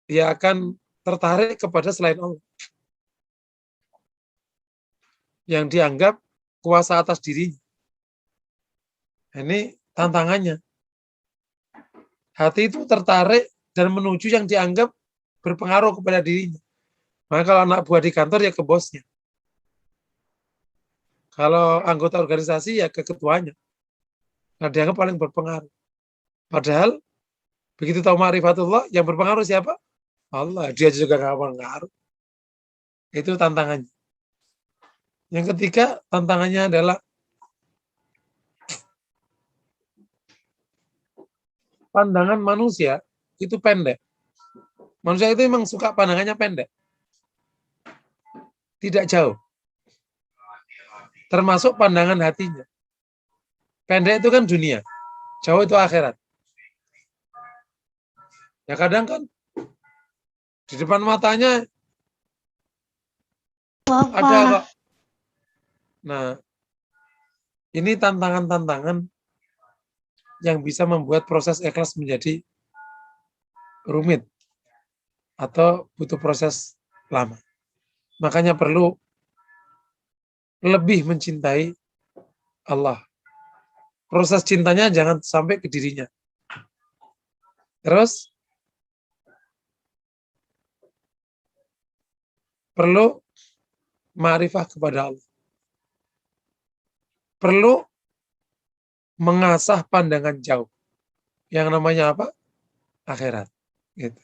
dia akan tertarik kepada selain Allah. Yang dianggap kuasa atas dirinya. Ini tantangannya. Hati itu tertarik dan menuju yang dianggap berpengaruh kepada dirinya. Maka kalau anak buah di kantor ya ke bosnya. Kalau anggota organisasi ya ke ketuanya. Nah dianggap paling berpengaruh. Padahal begitu tahu ma'rifatullah, yang berpengaruh siapa? Allah. Dia juga nggak berpengaruh. Itu tantangannya. Yang ketiga tantangannya adalah pandangan manusia itu pendek. Manusia itu memang suka pandangannya pendek. Tidak jauh. Termasuk pandangan hatinya. Pendek itu kan dunia. Jauh itu akhirat. Ya kadang kan di depan matanya ada kok. Nah, ini tantangan-tantangan yang bisa membuat proses ikhlas menjadi rumit atau butuh proses lama. Makanya perlu lebih mencintai Allah. Proses cintanya jangan sampai ke dirinya. Terus perlu ma'rifah kepada Allah. Perlu mengasah pandangan jauh. Yang namanya apa? Akhirat. Gitu.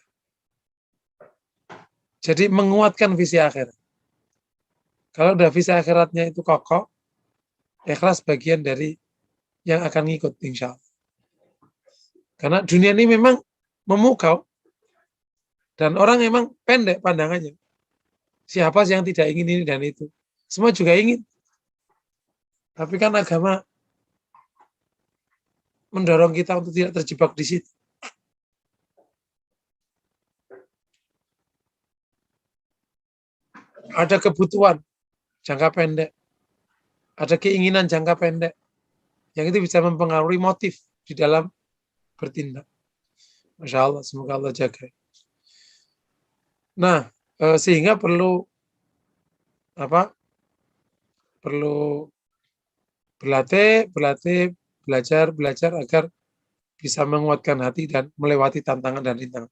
Jadi menguatkan visi akhirat. Kalau udah visi akhiratnya itu kokoh, ikhlas bagian dari yang akan ngikut insya Allah. Karena dunia ini memang memukau dan orang memang pendek pandangannya. Siapa sih yang tidak ingin ini dan itu? Semua juga ingin. Tapi kan agama mendorong kita untuk tidak terjebak di situ. Ada kebutuhan jangka pendek, ada keinginan jangka pendek, yang itu bisa mempengaruhi motif di dalam bertindak. Masya Allah, semoga Allah jaga. Nah, sehingga perlu perlu berlatih, belajar agar bisa menguatkan hati dan melewati tantangan dan rintangan.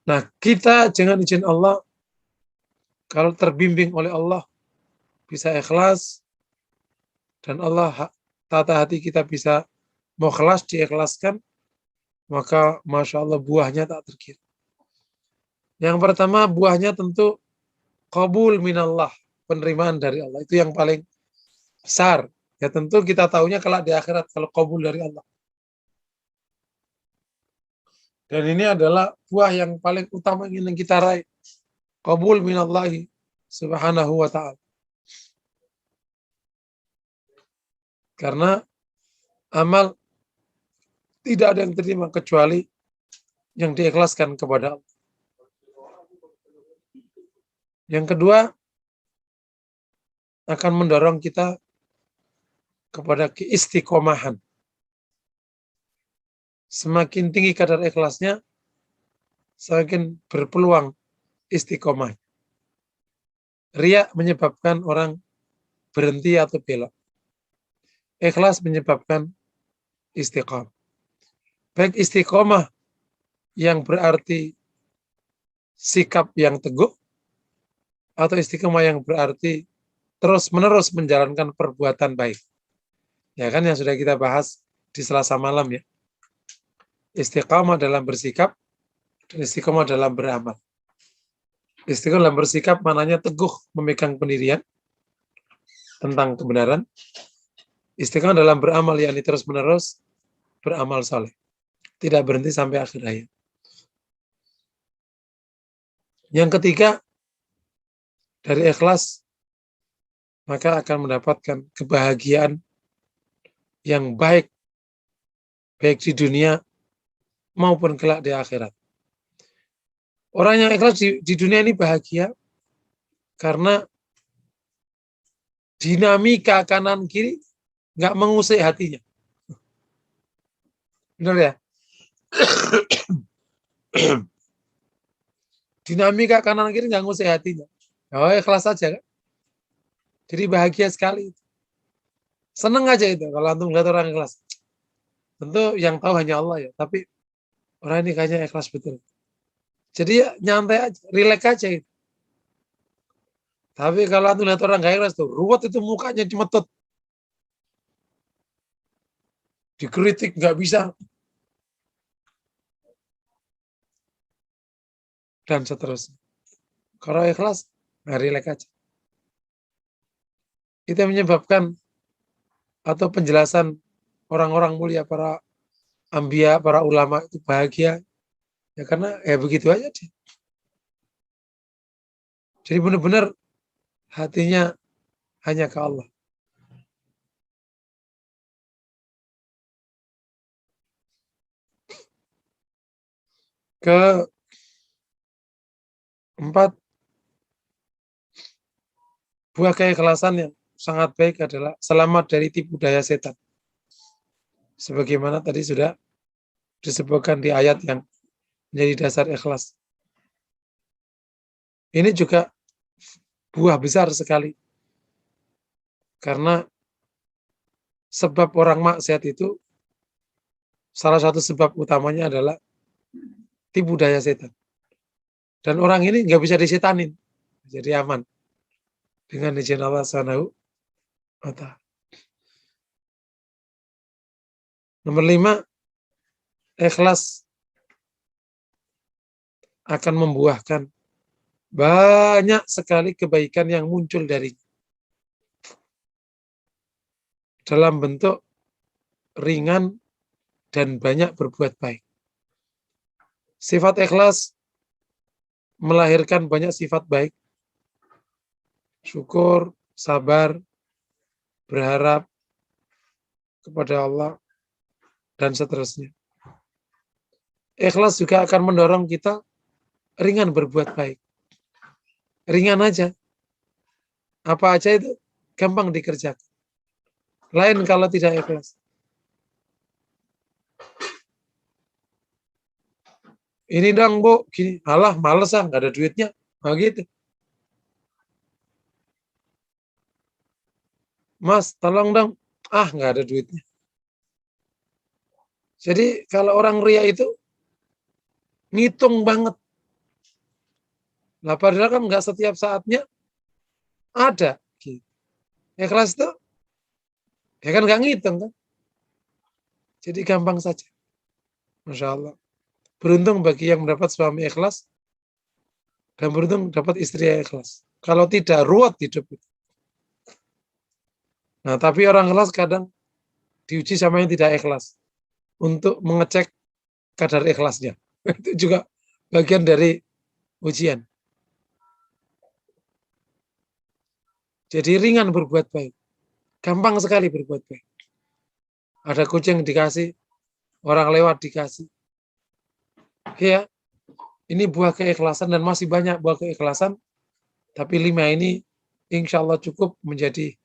Nah, kita dengan izin Allah, kalau terbimbing oleh Allah, bisa ikhlas, dan Allah tata hati kita bisa mukhlas, diikhlaskan, maka Masya Allah buahnya tak terkira. Yang pertama, buahnya tentu qabul minallah, penerimaan dari Allah. Itu yang paling besar. Ya tentu kita tahunya kelak di akhirat, kalau qabul dari Allah. Dan ini adalah buah yang paling utama yang kita raih. Qabul minallahi subhanahu wa ta'ala. Karena amal tidak ada yang terima kecuali yang diikhlaskan kepada Allah. Yang kedua, akan mendorong kita kepada keistiqomahan. Semakin tinggi kadar ikhlasnya, semakin berpeluang istiqomah. Riya menyebabkan orang berhenti atau belok. Ikhlas menyebabkan istiqomah. Baik istiqomah yang berarti sikap yang teguh, atau istiqomah yang berarti terus-menerus menjalankan perbuatan baik. Ya kan yang sudah kita bahas di Selasa malam ya. Istiqomah dalam bersikap dan istiqomah dalam beramal. Istiqomah dalam bersikap maknanya teguh memegang pendirian tentang kebenaran. Istiqomah dalam beramal yakni terus-menerus beramal saleh. Tidak berhenti sampai akhir hayat. Yang ketiga, dari ikhlas maka akan mendapatkan kebahagiaan yang baik di dunia maupun kelak di akhirat. Orang yang ikhlas di dunia ini bahagia karena dinamika kanan kiri nggak mengusik hatinya. Benar ya? Dinamika kanan kiri nggak ngusik hatinya. Oh, ikhlas saja kan? Jadi bahagia sekali. Seneng aja itu kalau antum lihat orang ikhlas. Tentu yang tahu hanya Allah ya, tapi orang ini kayaknya ikhlas betul. Jadi ya nyantai aja, rileks aja itu. Tapi kalau antum lihat orang gak ikhlas tuh, ruwet itu mukanya cemetut. Dikritik nggak bisa. Dan seterusnya. Kalau ikhlas, nah rileks aja. Itu yang menyebabkan atau penjelasan orang-orang mulia, para anbiya, para ulama itu bahagia. Ya karena ya begitu aja deh. Jadi benar-benar hatinya hanya ke Allah. Keempat, buah keikhlasan yang sangat baik adalah selamat dari tipu daya setan. Sebagaimana tadi sudah disebutkan di ayat yang menjadi dasar ikhlas. Ini juga buah besar sekali. Karena sebab orang maksiat itu, salah satu sebab utamanya adalah tipu daya setan. Dan orang ini nggak bisa disetanin. Jadi aman. Dengan izin Allah Subhanahu wa ta'ala. Nomor 5, ikhlas akan membuahkan banyak sekali kebaikan yang muncul dari dalam bentuk ringan dan banyak berbuat baik. Sifat ikhlas melahirkan banyak sifat baik syukur, sabar, berharap kepada Allah, dan seterusnya. Ikhlas juga akan mendorong kita ringan berbuat baik. Ringan aja. Apa aja itu gampang dikerjakan. Lain kalau tidak ikhlas. Ini dong Bu, gini, alah males nggak ada duitnya. Nah, gitu. Mas, tolong dong. Nggak ada duitnya. Jadi kalau orang ria itu ngitung banget. Nah, padahal kan nggak setiap saatnya ada. Gitu. Ikhlas itu, ya kan nggak ngitung kan. Jadi gampang saja. Masya Allah. Beruntung bagi yang mendapat suami ikhlas, dan beruntung dapat istri yang ikhlas. Kalau tidak, ruwet hidup itu. Nah, tapi orang ikhlas kadang diuji sama yang tidak ikhlas. Untuk mengecek kadar ikhlasnya. Itu juga bagian dari ujian. Jadi ringan berbuat baik. Gampang sekali berbuat baik. Ada kucing dikasih, orang lewat dikasih. Ya, ini buah keikhlasan dan masih banyak buah keikhlasan. Tapi 5 ini insya Allah cukup menjadi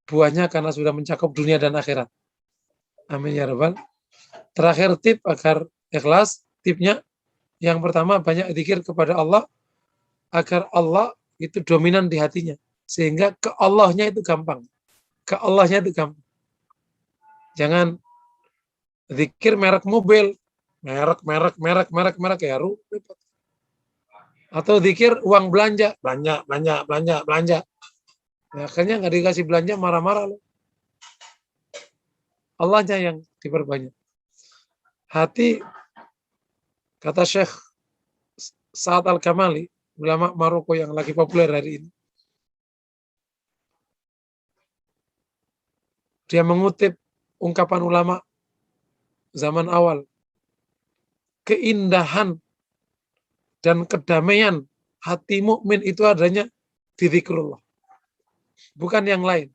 buahnya karena sudah mencakup dunia dan akhirat. Amin ya rabbal. Terakhir tip agar ikhlas, tipnya yang pertama banyak zikir kepada Allah agar Allah itu dominan di hatinya. Sehingga ke Allahnya itu gampang. Ke Allahnya itu gampang. Jangan zikir merek mobil, merek ya repot. Atau zikir uang belanja. Ya, akhirnya nggak dikasih belanja marah-marah loh. Allahnya yang diperbanyak. Hati, kata Syekh Sa'ad Al-Kamali, ulama Maroko yang lagi populer hari ini. Dia mengutip ungkapan ulama zaman awal. Keindahan dan kedamaian hati mukmin itu adanya di zikrullah. Bukan yang lain.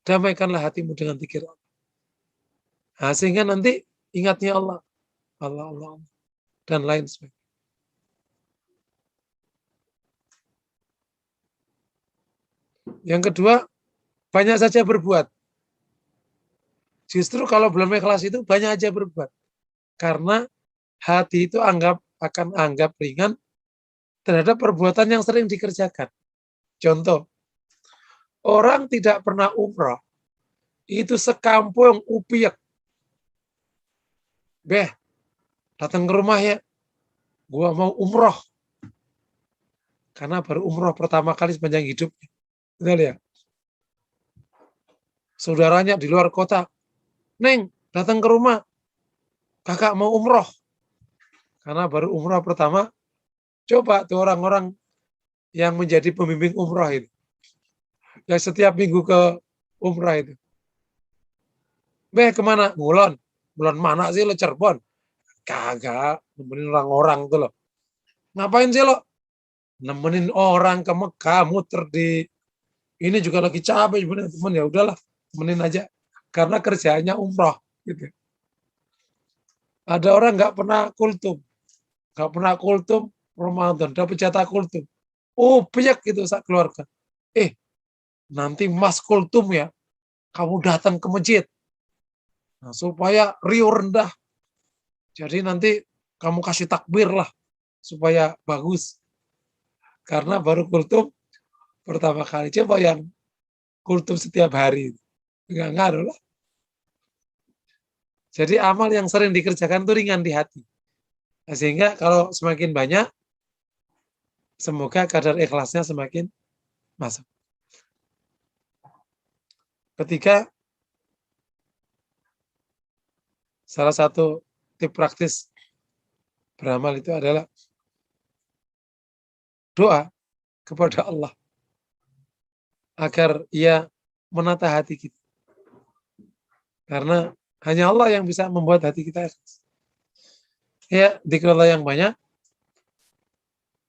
Damaikanlah hatimu dengan zikir Allah. Nah, sehingga nanti ingatnya Allah. Allah. Dan lain sebagainya. Yang kedua, banyak saja berbuat. Justru kalau belum ikhlas itu banyak aja berbuat. Karena hati itu akan anggap ringan terhadap perbuatan yang sering dikerjakan. Contoh, orang tidak pernah umrah, itu sekampung upiek. Datang ke rumah ya, gua mau umroh. Karena baru umroh pertama kali sepanjang hidupnya. Betul ya? Saudaranya di luar kota, Neng, datang ke rumah, kakak mau umroh. Karena baru umroh pertama, coba tuh orang-orang yang menjadi pembimbing umroh itu. Yang setiap minggu ke umroh itu. Kemana? Ngulon. Ngulon mana sih lo, Cirebon? Kagak, nemenin orang-orang tuh lo. Ngapain sih lo? Nemenin orang ke Mekah, muter di ini juga lagi capek teman, ya udahlah, temenin aja. Karena kerjaannya umroh gitu. Ada orang nggak pernah kultum Ramadan, dapat jatah kultum. Banyak gitu saat keluarga. Nanti mas kultum ya, kamu datang ke masjid. Nah, supaya rio rendah. Jadi nanti kamu kasih takbir lah, supaya bagus. Karena baru kultum pertama kali. Coba yang kultum setiap hari. Nggak ngaruh lah. Jadi amal yang sering dikerjakan itu ringan di hati. Nah, sehingga kalau semakin banyak, semoga kadar ikhlasnya semakin masuk. Ketiga, salah satu tip praktis beramal itu adalah doa kepada Allah agar ia menata hati kita. Karena hanya Allah yang bisa membuat hati kita ikhlas. Ya, zikrullah yang banyak,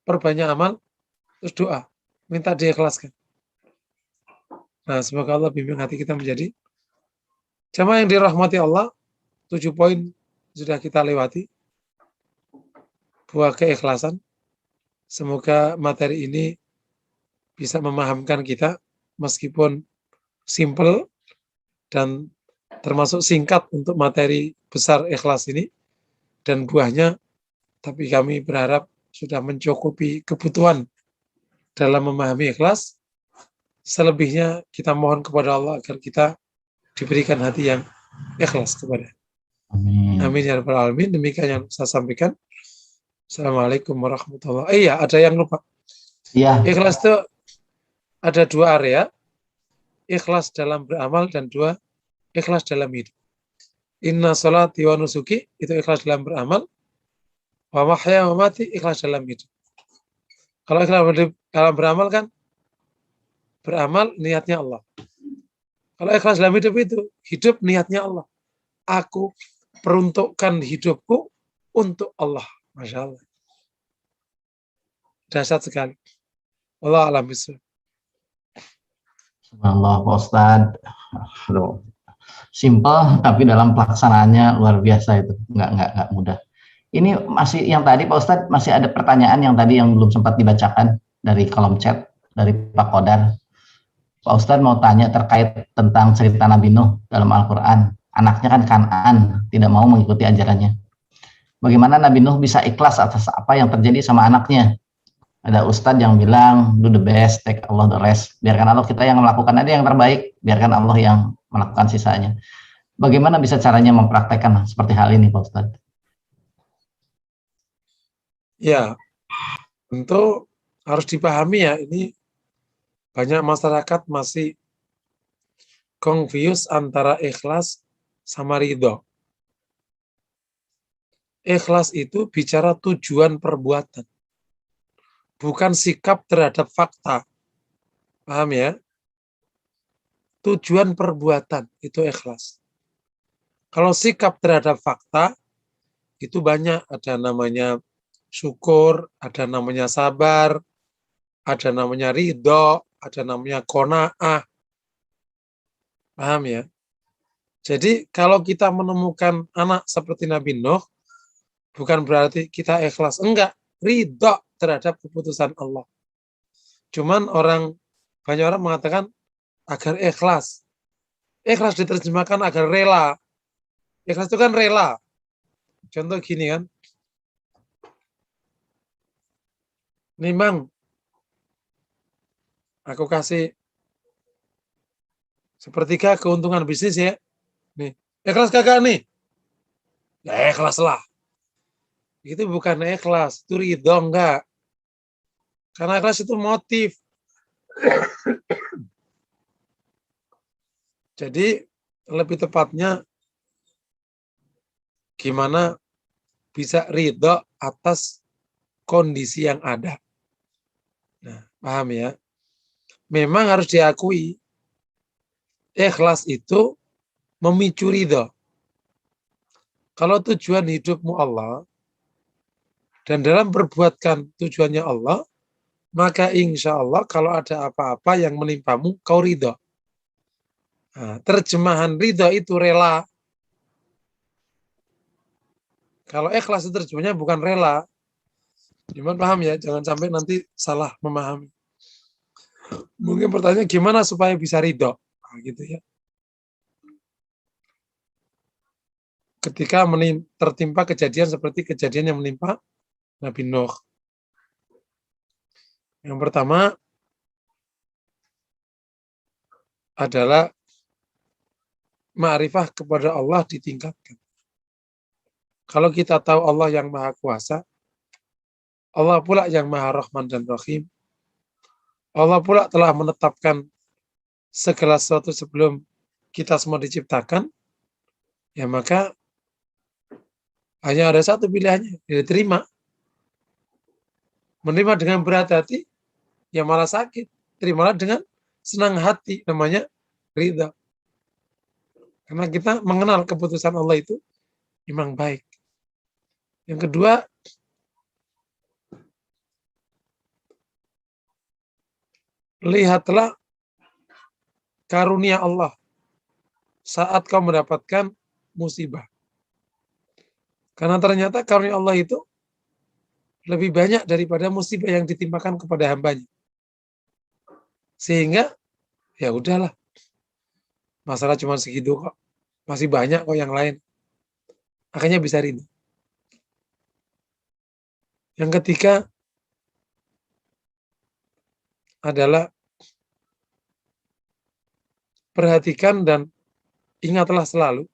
perbanyak amal, terus doa. minta diikhlaskan. Nah, semoga Allah bimbing hati kita menjadi jamaah yang dirahmati Allah. 7 poin sudah kita lewati. Buah keikhlasan. Semoga materi ini bisa memahamkan kita meskipun simple dan termasuk singkat untuk materi besar ikhlas ini dan buahnya, tapi kami berharap sudah mencukupi kebutuhan dalam memahami ikhlas. Selebihnya kita mohon kepada Allah agar kita diberikan hati yang ikhlas kepada. Amin. Amin ya rabbal alamin. Demikian yang saya sampaikan. Assalamualaikum warahmatullahi wabarakatuh. Iya, ada yang lupa. Iya. Ikhlas itu ada 2 area. Ikhlas dalam beramal dan 2 ikhlas dalam hidup. Inna sholati wa nusuki itu ikhlas dalam beramal. Wa mahya wa mati ikhlas dalam hidup. Kalau ikhlas dalam beramal kan beramal niatnya Allah. Kalau ikhlas dalam hidup itu hidup niatnya Allah. Aku peruntukkan hidupku untuk Allah. Masya Allah. Dahsyat sekali. Allah alam bisawab. Subhanallah Pak Ustadz. Aduh. Simple tapi dalam pelaksanaannya luar biasa itu. Nggak mudah. Ini masih yang tadi Pak Ustadz, masih ada pertanyaan yang tadi yang belum sempat dibacakan dari kolom chat dari Pak Kodar. Pak Ustadz mau tanya terkait tentang cerita Nabi Nuh dalam Al-Quran. Anaknya kan Kan'an, tidak mau mengikuti ajarannya. Bagaimana Nabi Nuh bisa ikhlas atas apa yang terjadi sama anaknya? Ada Ustadz yang bilang, do the best, take Allah the rest. Biarkan Allah kita yang melakukan aja yang terbaik, biarkan Allah yang melakukan sisanya. Bagaimana bisa caranya mempraktekkan seperti hal ini Pak Ustadz? Ya, tentu harus dipahami ya, ini banyak masyarakat masih confuse antara ikhlas sama ridho. Ikhlas itu bicara tujuan perbuatan, bukan sikap terhadap fakta. Paham ya? Tujuan perbuatan itu ikhlas. Kalau sikap terhadap fakta, itu banyak. Ada namanya syukur, ada namanya sabar, ada namanya ridho, ada namanya qanaah. Paham ya? Jadi kalau kita menemukan anak seperti Nabi Nuh, bukan berarti kita ikhlas. Enggak, ridho terhadap keputusan Allah. Cuman banyak orang mengatakan agar ikhlas. Ikhlas diterjemahkan agar rela. Ikhlas itu kan rela. Contoh gini kan. Nih Bang, aku kasih sepertiga keuntungan bisnis ya. Nih, ikhlas kagak nih? Ya ikhlas lah. Itu bukan ikhlas, itu ridho enggak. Karena ikhlas itu motif. Jadi lebih tepatnya gimana bisa ridho atas kondisi yang ada. Nah, paham ya? Memang harus diakui ikhlas itu memicu ridho. Kalau tujuan hidupmu Allah dan dalam perbuatkan tujuannya Allah, maka insya Allah kalau ada apa-apa yang menimpamu, kau ridho. Nah, terjemahan ridho itu rela. Kalau ikhlas itu terjemahnya bukan rela. Gimana paham ya? Jangan sampai nanti salah memahami. Mungkin pertanyaan gimana supaya bisa ridho? Nah, gitu ya. Ketika tertimpa kejadian seperti kejadian yang menimpa Nabi Nuh. Yang pertama adalah ma'rifah kepada Allah ditingkatkan. Kalau kita tahu Allah yang Maha Kuasa, Allah pula yang Maha Rahman dan Rahim, Allah pula telah menetapkan segala sesuatu sebelum kita semua diciptakan, ya maka hanya ada satu pilihannya, diterima. Menerima dengan berat hati, ya malah sakit. Terimalah dengan senang hati, namanya ridha. Karena kita mengenal keputusan Allah itu memang baik. Yang kedua, lihatlah karunia Allah saat kau mendapatkan musibah. Karena ternyata karunia Allah itu lebih banyak daripada musibah yang ditimpakan kepada hambanya. Sehingga ya udahlah, masalah cuma segitu kok, masih banyak kok yang lain. Akhirnya bisa ridho. Yang ketiga adalah perhatikan dan ingatlah selalu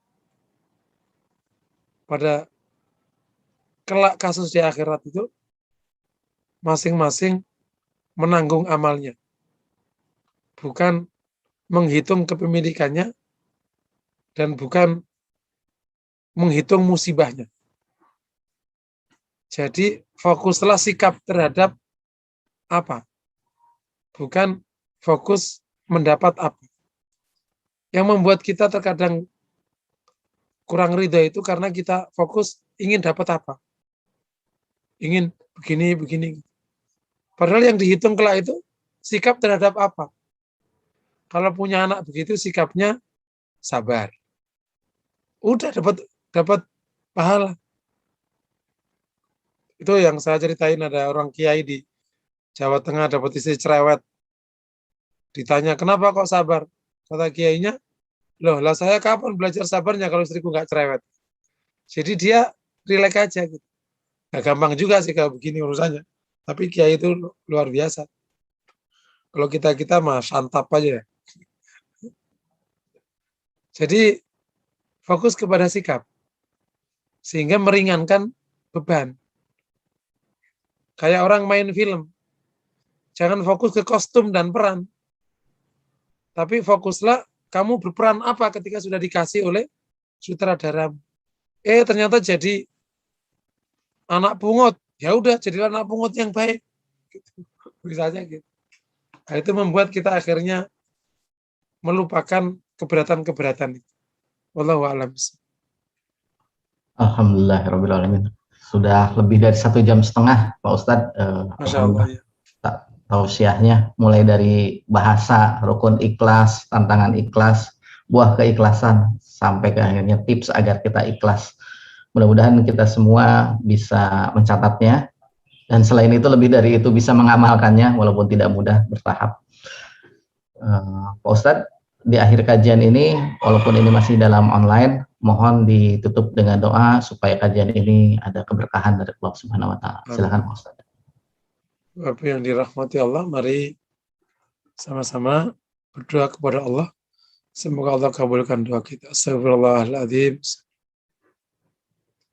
pada kelak kasus di akhirat itu masing-masing menanggung amalnya, bukan menghitung kepemilikannya dan bukan menghitung musibahnya. Jadi fokuslah sikap terhadap apa, bukan fokus mendapat apa. Yang membuat kita terkadang kurang ridho itu karena kita fokus ingin dapat apa, ingin begini. Padahal yang dihitung kelak itu sikap terhadap apa. Kalau punya anak begitu sikapnya sabar. Udah dapat pahala. Itu yang saya ceritain, ada orang kiai di Jawa Tengah dapat istri cerewet. Ditanya, kenapa kok sabar? Kata kiainya, loh lah saya kapan belajar sabarnya kalau istriku nggak cerewet. Jadi dia rileks aja gitu. Nah, gampang juga sih kalau begini urusannya. Tapi kiai itu luar biasa. Kalau kita mah santap aja. Jadi fokus kepada sikap. Sehingga meringankan beban. Kayak orang main film. Jangan fokus ke kostum dan peran. Tapi fokuslah kamu berperan apa ketika sudah dikasih oleh sutradara. Ternyata jadi anak pungut. Ya udah, jadilah anak pungut yang baik. Bisa aja gitu. Nah, itu membuat kita akhirnya melupakan keberatan-keberatan itu. Wallahu a'lam. Alhamdulillahirabbil alamin. Sudah lebih dari 1,5 jam, Pak Ustadz. Masya Allah. Ya. Tausiahnya mulai dari bahasa, rukun ikhlas, tantangan ikhlas, buah keikhlasan, sampai ke akhirnya tips agar kita ikhlas. Mudah-mudahan kita semua bisa mencatatnya, dan selain itu lebih dari itu bisa mengamalkannya walaupun tidak mudah, bertahap. Pak Ustadz, di akhir kajian ini, walaupun ini masih dalam online, mohon ditutup dengan doa supaya kajian ini ada keberkahan dari Allah Subhanahu wa taala. Silakan Pak Ustadz. Bapak yang dirahmati Allah, mari sama-sama berdoa kepada Allah. Semoga Allah kabulkan doa kita. Astagfirullahaladzim.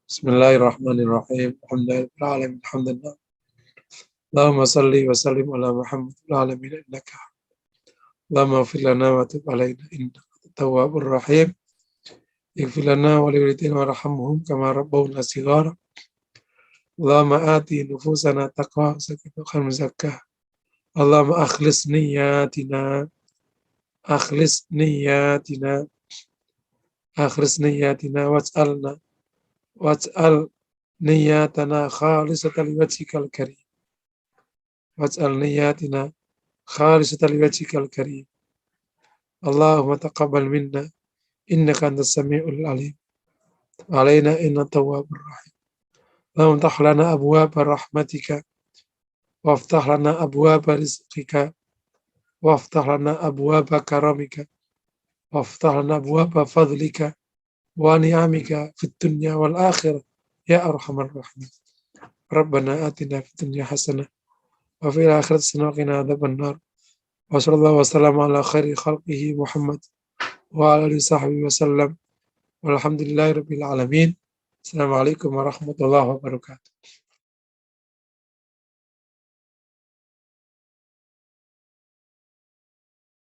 Bismillahirrahmanirrahim. Alhamdulillah. Allahumma salli wa sallim ala Muhammad wa alamin innaka. Allahumma fir lana wa tub alaina innaka tawwabur rahim. Ighfir lana wa liwalidayna warhamhum kama rabbawna shighara. Allahumma ati nufusana taqwa zakatan zakah. Allahumma akhlis niyatina waj'al niyatana khalisatan liwajhikal karim. Waj'al niyatina khalisatan liwajhikal karim. Allahumma taqabbal minna innaka antas samiul alim. Alaina innaka tawwabur rahim. Allahumma iftah lana abwaaba rahmatika waftah lana abwaaba rizqika waftah lana abwaaba karamika waftah lana abwaaba fadlika wa ni'amika fid dunya wal akhirah ya arhamar rahimin. Rabbana atina fid dunya hasanah wa fil akhirati hasanah wa qina adzabannar. Wa sallallahu wasallam ala khairi khalqihi Muhammad wa ala alihi sahbihi wasallam. Walhamdulillahirabbil alamin. Assalamualaikum warahmatullahi wabarakatuh.